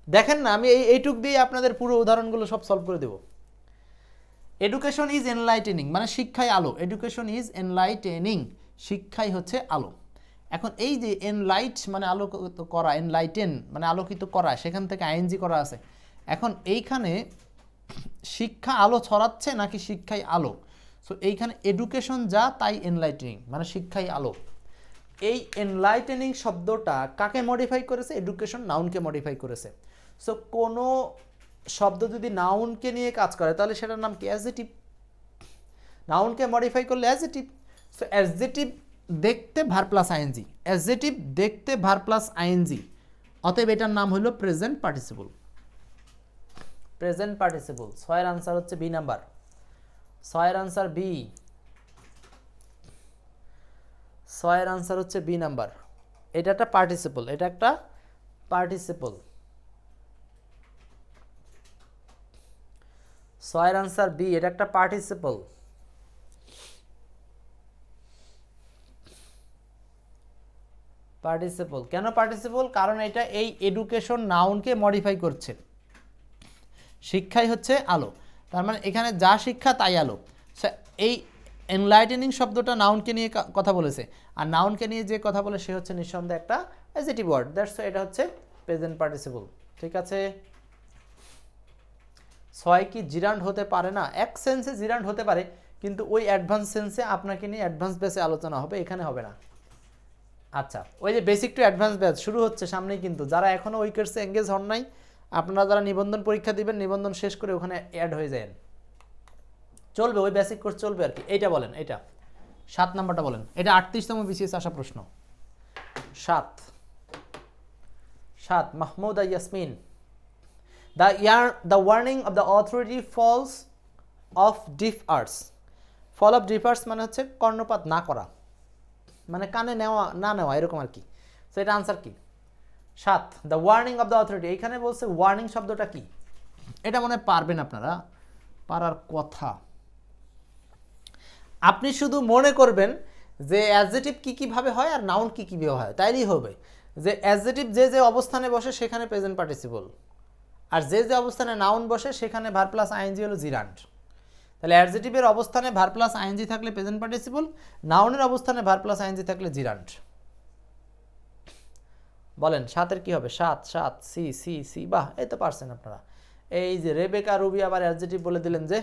দেখেন না, আমি এইটুক দিয়ে আপনাদের পুরো উদাহরণগুলো সব সলভ করে দেব। এডুকেশন ইজ এনলাইটেনিং মানে শিক্ষাই আলো। এডুকেশন ইজ এনলাইটেনিং, শিক্ষাই হচ্ছে আলো। এখন এই যে এনলাইট মানে আলোকিত করা, এনলাইটেন মানে আলোকিত করা, সেখান থেকে আইএনজি করা আছে। এখন এইখানে শিক্ষা আলো ছড়াচ্ছে নাকি শিক্ষাই আলো? সো এইখানে এডুকেশন যা, তাই এনলাইটেনিং মানে শিক্ষাই আলো। এই এনলাইটেনিং শব্দটা কাকে মডিফাই করেছে? এডুকেশন নাউনকে মডিফাই করেছে। সো কোনো শব্দ যদি নাউনকে নিয়ে কাজ করে তাহলে সেটার নাম কি? অ্যাডজেটিভ। নাউনকে মডিফাই করলে অ্যাডজেটিভ। সো অ্যাডজেটিভ দেখতে ভার প্লাস আইএনজি, অ্যাডজেটিভ দেখতে ভার প্লাস আইএনজি, অতএব এটার নাম হলো প্রেজেন্ট পার্টিসিপল। Present participle. 6 এর আনসার হচ্ছে বি নাম্বার। 6 এর আনসার বি। 6 এর আনসার হচ্ছে বি নাম্বার। এটা একটা পার্টিসিপল, এটা একটা পার্টিসিপল। 6 এর আনসার বি, এটা একটা পার্টিসিপল। পার্টিসিপল কেন পার্টিসিপল? কারণ এটা এই এডুকেশন নাউনকে মডিফাই করছে। শিক্ষাই হচ্ছে আলো, তার মানে এখানে যা শিক্ষা তাই আলো। এই এনলাইটেনিং শব্দটা নাউনকে নিয়ে কথা বলেছে, আর নাউনকে নিয়ে যে কথা বলে সে হচ্ছে নিঃসন্দেহে একটা অ্যাডজেটিভ ওয়ার্ড, দ্যাটস এটা হচ্ছে প্রেজেন্ট পার্টিসিপল। ঠিক আছে। 6 কি জিরান্ড হতে পারে না? এক সেন্সে জিরান্ড হতে পারে, কিন্তু ওই অ্যাডভান্স সেন্সে আপনাকে নিয়ে অ্যাডভান্স বেসে আলোচনা হবে, এখানে হবে না। আচ্ছা ওই যে বেসিক টু অ্যাডভান্স ব্যাচ শুরু হচ্ছে সামনেই, কিন্তু যারা এখনও ওই কোর্সে এঙ্গেজ হন নাই, আপনারা যারা নিবন্ধন পরীক্ষা দিবেন, নিবন্ধন শেষ করে ওখানে অ্যাড হয়ে যান। চলবে, ওই বেসিক কোর্স চলবে আর কি। এইটা বলেন, এটা 7 নাম্বারটা বলেন। এটা 38তম বিসিএস আসা প্রশ্ন। 7 Mahmuda Yasmin, the warning of the authority falls of deaf ears. fall of deaf ears মানে হচ্ছে কর্ণপাত না করা, মানে কানে নেওয়া না নেওয়া এরকম আর কি। সো এটা আনসার কি? 7 the warning of the authority. এইখানে বলছে ওয়ার্নিং শব্দটা কি, এটা মনে পারবেন আপনারা, পারার কথা। আপনি শুধু মনে করবেন যে অ্যাডজেটিভ কী কীভাবে হয় আর নাউন কী কীভাবে হয়, তাইলেই হবে। যে অ্যাডজেটিভ যে যে অবস্থানে বসে সেখানে প্রেজেন্ট পার্টিসিপল, আর যে যে অবস্থানে নাউন বসে সেখানে ভার প্লাস আইএনজি হলো জিরান্ড। তাহলে অ্যাডজেটিভের অবস্থানে ভার প্লাস আইএনজি থাকলে প্রেজেন্ট পার্টিসিপল, নাউনের অবস্থানে ভার প্লাস আইএনজি থাকলে জিরান্ড। বলেন 7-এর কী হবে? 7 সি সি সি। বাহ, এই তো পারছেন আপনারা। এই যে রেবেকা রুবি আবার অ্যাডজেটিভ বলে দিলেন, যে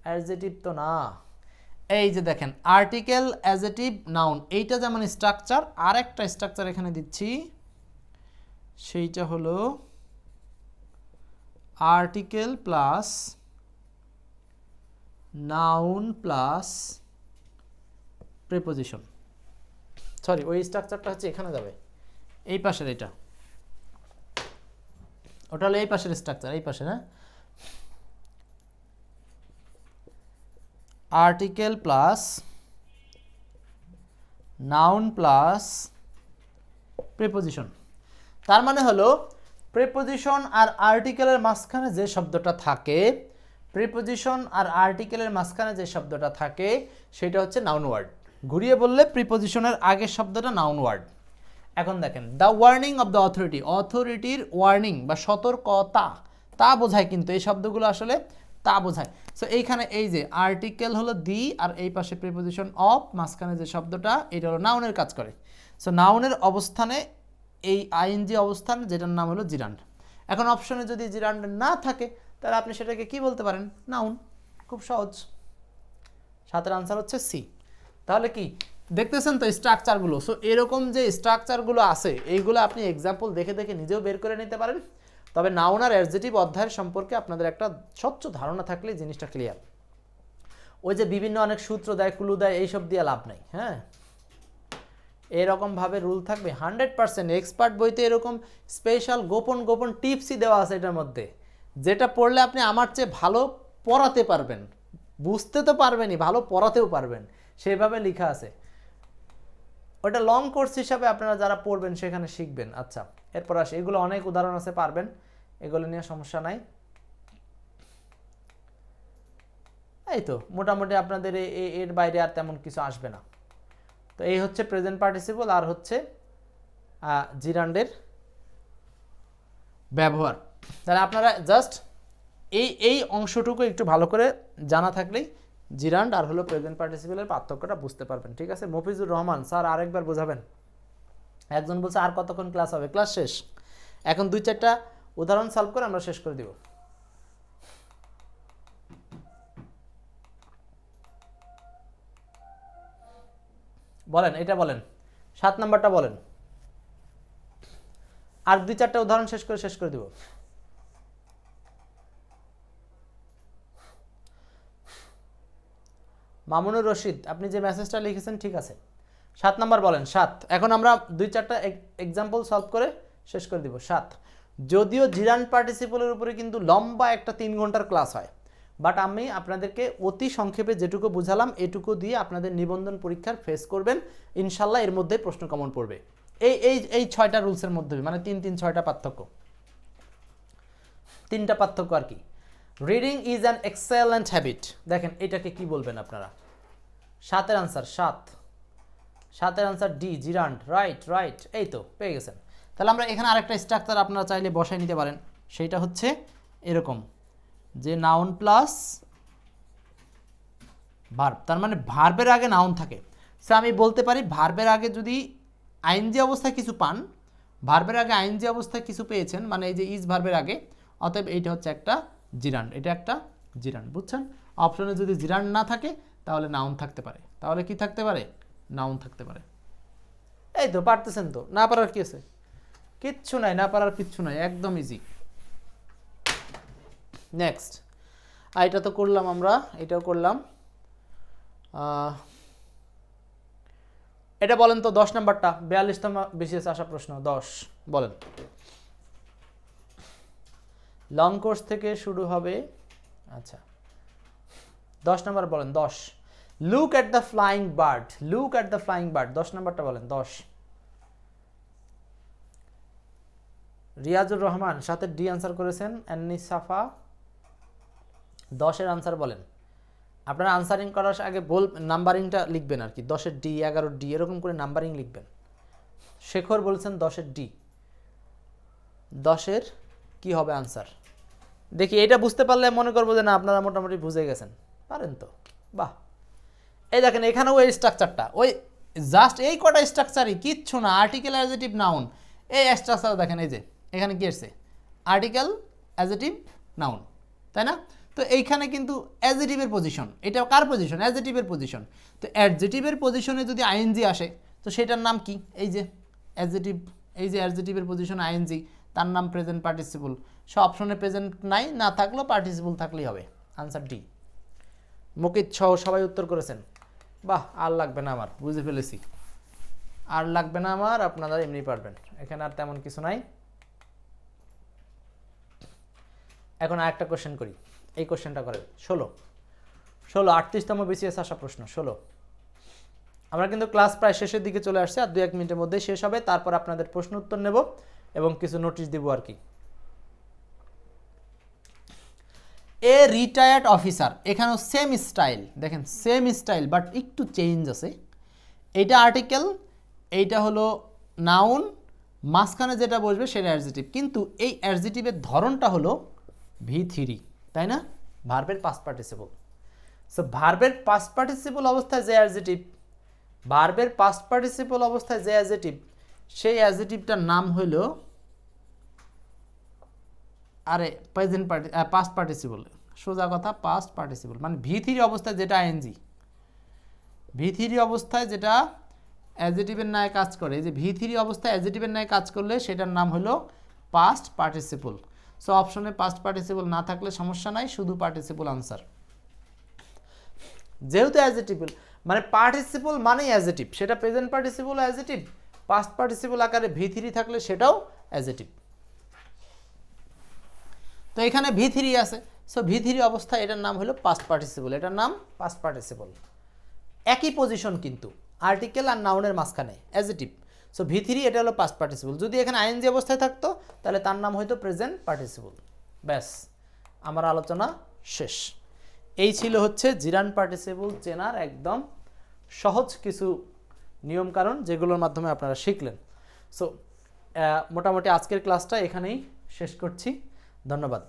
অ্যাডজেটিভ তো না। এই যে দেখেন আর্টিকেল, অ্যাডজেটিভ, নাউন, এইটা যেমন স্ট্রাকচার, আর একটা স্ট্রাকচার এখানে দিচ্ছি, সেইটা হলো article plus noun plus preposition. Sorry, ওই স্ট্রাকচারটা হচ্ছে এখানে যাবে, এই পাশের এটা, ওটা হলো এই পাশের স্ট্রাকচার, এই পাশে না, article plus noun plus preposition. তার মানে হলো প্রিপোজিশন আর আর্টিকেলের মাঝখানে যে শব্দটা থাকে, প্রিপোজিশন আর আর্টিকেলের মাঝখানে যে শব্দটা থাকে সেটা হচ্ছে নাউন ওয়ার্ড। ঘুরিয়ে বললে প্রিপোজিশনের আগের শব্দটা নাউন ওয়ার্ড। এখন দেখেন the warning of the authority, অথরিটির ওয়ার্নিং বা সতর্কতা, তা বোঝায়, কিন্তু এই শব্দগুলো আসলে তা বোঝায়। সো এইখানে এই যে আর্টিকেল হলো দি, আর এই পাশে প্রিপোজিশন অফ, মাঝখানে যে শব্দটা এটা হলো নাউনের কাজ করে। সো নাউনের অবস্থানে এই আইএনজি অবস্থান, যেটার নাম হলো জিরান্ড। এখন অপশনে যদি জিরান্ড না থাকে তাহলে আপনি সেটাকে কি বলতে পারেন? নাউন। খুব সহজ। 7-এর আনসার হচ্ছে সি। তাহলে কি দেখতেছেন তো স্ট্রাকচারগুলো? সো এরকম যে স্ট্রাকচারগুলো আছে এইগুলো আপনি এক্সাম্পল দেখে দেখে নিজেও বের করে নিতে পারেন। তবে নাউন আর অ্যাডজেটিভ অধ্যায়ের সম্পর্কে আপনাদের একটা স্বচ্ছ ধারণা থাকলে জিনিসটা ক্লিয়ার। ওই যে বিভিন্ন অনেক সূত্র দেয়, ক্লু দেয়, এইসব দিয়ে লাভ নেই। হ্যাঁ, এরকমভাবে রুল থাকবে 100%। এক্সপার্ট বইতে এরকম স্পেশাল গোপন গোপন টিপসই দেওয়া আছে এটার মধ্যে, যেটা পড়লে আপনি আমার চেয়ে ভালো পড়াতে পারবেন। বুঝতে তো পারবেনই, ভালো পড়াতেও পারবেন, সেভাবে লেখা আছে। ওটা লং কোর্স হিসাবে আপনারা যারা পড়বেন সেখানে শিখবেন। আচ্ছা, এরপর আসে, এগুলো অনেক উদাহরণ আছে, পারবেন, এগুলো নিয়ে সমস্যা নাই। এই তো মোটামুটি আপনাদের এর বাইরে আর তেমন কিছু আসবে না। তো এই হচ্ছে প্রেজেন্ট পার্টিসিপল আর হচ্ছে জিরান্ডের ব্যবহার। তাহলে আপনারা জাস্ট এই অংশটুকু একটু ভালো করে জানা থাকলেই জিরান্ড আর হলো প্রেজেন্ট পার্টিসিপলের পার্থক্যটা বুঝতে পারবেন। ঠিক আছে? মফিজুর রহমান স্যার আরেকবার বোঝাবেন। একজন বলছে আর কতক্ষণ ক্লাস হবে? ক্লাস শেষ, এখন 2-4টা উদাহরণ সলভ করে আমরা শেষ করে দিব। বলেন, এটা বলেন, 7 নাম্বারটা বলেন, আর 2-4টা উদাহরণ শেষ করে দিব। মামুনুর রশিদ, আপনি যে মেসেজটা লিখেছেন ঠিক আছে। 7 নাম্বার বলেন। 7, এখন আমরা 2-4টা এক্সাম্পল সলভ করে শেষ করে দিব। 7, যদিও জিরান্ড পার্টিসিপলের উপরে কিন্তু লম্বা একটা 3 ঘন্টার ক্লাস হয়, বাট আমি আপনাদেরকে অতি সংক্ষেপে যেটুকু বুঝালাম এটুকু দিয়ে আপনাদের নিবন্ধন পরীক্ষার ফেস করবেন ইনশাল্লাহ। এর মধ্যে প্রশ্ন কমন পড়বে এই 6টা রুলসের মধ্যে, মানে 3-6টা পার্থক্য, 3টা পার্থক্য আর কি। Reading is an excellent habit, দেখেন এটাকে কি বলবেন আপনারা? 7-এর আনসার 7-এর আনসার ডি, জিরান্ড। রাইট, এই তো পেয়ে গেছেন। তাহলে আমরা এখানে আরেকটা স্ট্রাকচার আপনারা চাইলে বসাই নিতে পারেন, সেইটা হচ্ছে এরকম যে নাউন প্লাস ভার্ব, তার মানে ভার্বের আগে নাউন থাকে। সো আমি বলতে পারি ভার্বের আগে যদি আইএনজি অবস্থায় কিছু পান, ভার্বের আগে আইএনজি অবস্থায় কিছু পেয়েছেন, মানে এই যে ইজ ভার্বের আগে, অতএব এইটা হচ্ছে একটা জিরান্ড, এটা একটা জিরান্ড। বুঝছেন? অপশনে যদি জিরান্ড না থাকে তাহলে নাউন থাকতে পারে। তাহলে কি থাকতে পারে? নাউন থাকতে পারে। এই তো পারতেছেন তো, না পারার কি আছে? কিচ্ছু নাই, না পারার কিচ্ছু নাই, একদম ইজি। নেক্সট, এটা তো করলাম আমরা, এটাও করলাম। এটা বলেন তো 10 নাম্বারটা, 42তম বিশেষ আসা প্রশ্ন 10 বলেন। লং কোর্স থেকে শুরু হবে। আচ্ছা 10 নাম্বার বলেন। 10 look at the flying bird, look at the flying bird 10 নাম্বারটা বলেন। 10 রিয়াজুর রহমান সাথে ডি আনসার করেছেন। অ্যান্নি সাফা 10-এর আনসার বলেন। আপনারা আনসারিং করার আগে নাম্বারিংটা লিখবেন আর কি, 10-এর ডি, 11-এর ডি, এরকম করে নাম্বারিং লিখবেন। শেখর বলছেন 10-এর ডি। 10-এর কি হবে আনসার? দেখি এটা বুঝতে পারলে মনে করবো যে না আপনারা মোটামুটি বুঝে গেছেন, পারেন তো, বাহ। এই দেখেন এখানেও ওই স্ট্রাকচারটা, ওই জাস্ট এই কটা স্ট্রাকচারই, কিচ্ছু না। আর্টিকেল, অ্যাডজেক্টিভ, নাউন, এই স্ট্রাকচার দেখেন। এই যে এখানে কি আসছে? আর্টিকেল, অ্যাডজেক্টিভ, নাউন, তাই না? তো এইখানে কিন্তু অ্যাডজেক্টিভের পজিশন, এটা কার পজিশন? অ্যাডজেক্টিভের পজিশন। তো অ্যাডজেক্টিভের পজিশনে যদি আইএনজি আসে তো সেটার নাম কি? এই যে অ্যাডজেক্টিভ, এই যে অ্যাডজেক্টিভের পজিশন আইএনজি, তার নাম প্রেজেন্ট পার্টিসিপল। সব অপশনে প্রেজেন্ট নাই, না থাকলেও পার্টিসিপল থাকলেই হবে। Answer D. মুকিত সহ সবাই উত্তর করেছেন, বাহ। আর লাগবে না আমার, বুঝে ফেলেছি, আর লাগবে না আমার, আপনারা এমনি পারবেন, এখানে আর তেমন কিছু নাই। এখন আরেকটা কোশ্চেন করি, এই কোশ্চেনটা করেন। 16 38তম বিসিএস আসা প্রশ্ন 16। আমরা কিন্তু ক্লাস প্রায় শেষের দিকে চলে আসছে, আর 2-1 মিনিটের মধ্যে শেষ হবে। তারপর আপনাদের প্রশ্ন উত্তর নেব এবং কিছু নোটিশ দিব আর কি। এ রিটায়ার্ড অফিসার, এখানেও সেম স্টাইল, দেখেন সেম স্টাইল বাট একটু চেঞ্জ আছে। এইটা আর্টিকেল, এইটা হলো নাউন, মাঝখানে যেটা বসবে সেটা অ্যাডজেক্টিভ, কিন্তু এই অ্যাডজেক্টিভের ধরনটা হলো V3, তাই না? ভার্বের পাস্ট পার্টিসিপল। সো ভার্বের পাস্ট পার্টিসিপল অবস্থায় যে অ্যাডজেক্টিভ, ভার্বের পাস্ট পার্টিসিপল অবস্থায় যে অ্যাডজেক্টিভ, সেই অ্যাডজেক্টিভটার নাম হলো আরে প্রেজেন্ট পাস্ট পার্টিসিপল। সোজা কথা পাস্ট পার্টিসিপল মানে V3 অবস্থায় যেটা আইএনজি, V3 অবস্থায় যেটা অ্যাডজেক্টিভের ন্যায় কাজ করে, এই যে V3 অবস্থায় অ্যাডজেক্টিভের ন্যায় কাজ করলে সেটার নাম হলো পাস্ট পার্টিসিপল। সো অপশনে পাস্ট পার্টিসিপল না থাকলে সমস্যা নাই, শুধু পার্টিসিপল আনসার। যেহেতু অ্যাডজেক্টিভ মানে পার্টিসিপল মানেই অ্যাডজেক্টিভ, সেটা present participle adjective, past participle আকারে V3 থাকলে সেটাও অ্যাডজেক্টিভ। তো এখানে V3 আছে, সো V3 অবস্থায় এটার নাম হলো পাস্ট পার্টিসিপল, এটার নাম পাস্ট পার্টিসিপল। একই পজিশন কিন্তু আর্টিকেল আর নাউনের মাঝখানে অ্যাডজেক্টিভ। সো V3 এটা হলো পাস্ট পার্টিসিপল। যদি এখানে আইএনজি অবস্থায় থাকতো তাহলে তার নাম হয়তো প্রেজেন্ট পার্টিসিপল। ব্যাস, আমার আলোচনা শেষ। এই ছিল হচ্ছে জিরান পার্টিসিপল চেনার একদম সহজ কিছু নিয়মকানুন, যেগুলোর মাধ্যমে আপনারা শিখলেন। সো মোটামুটি আজকের ক্লাসটা এখানেই শেষ করছি। ধন্যবাদ।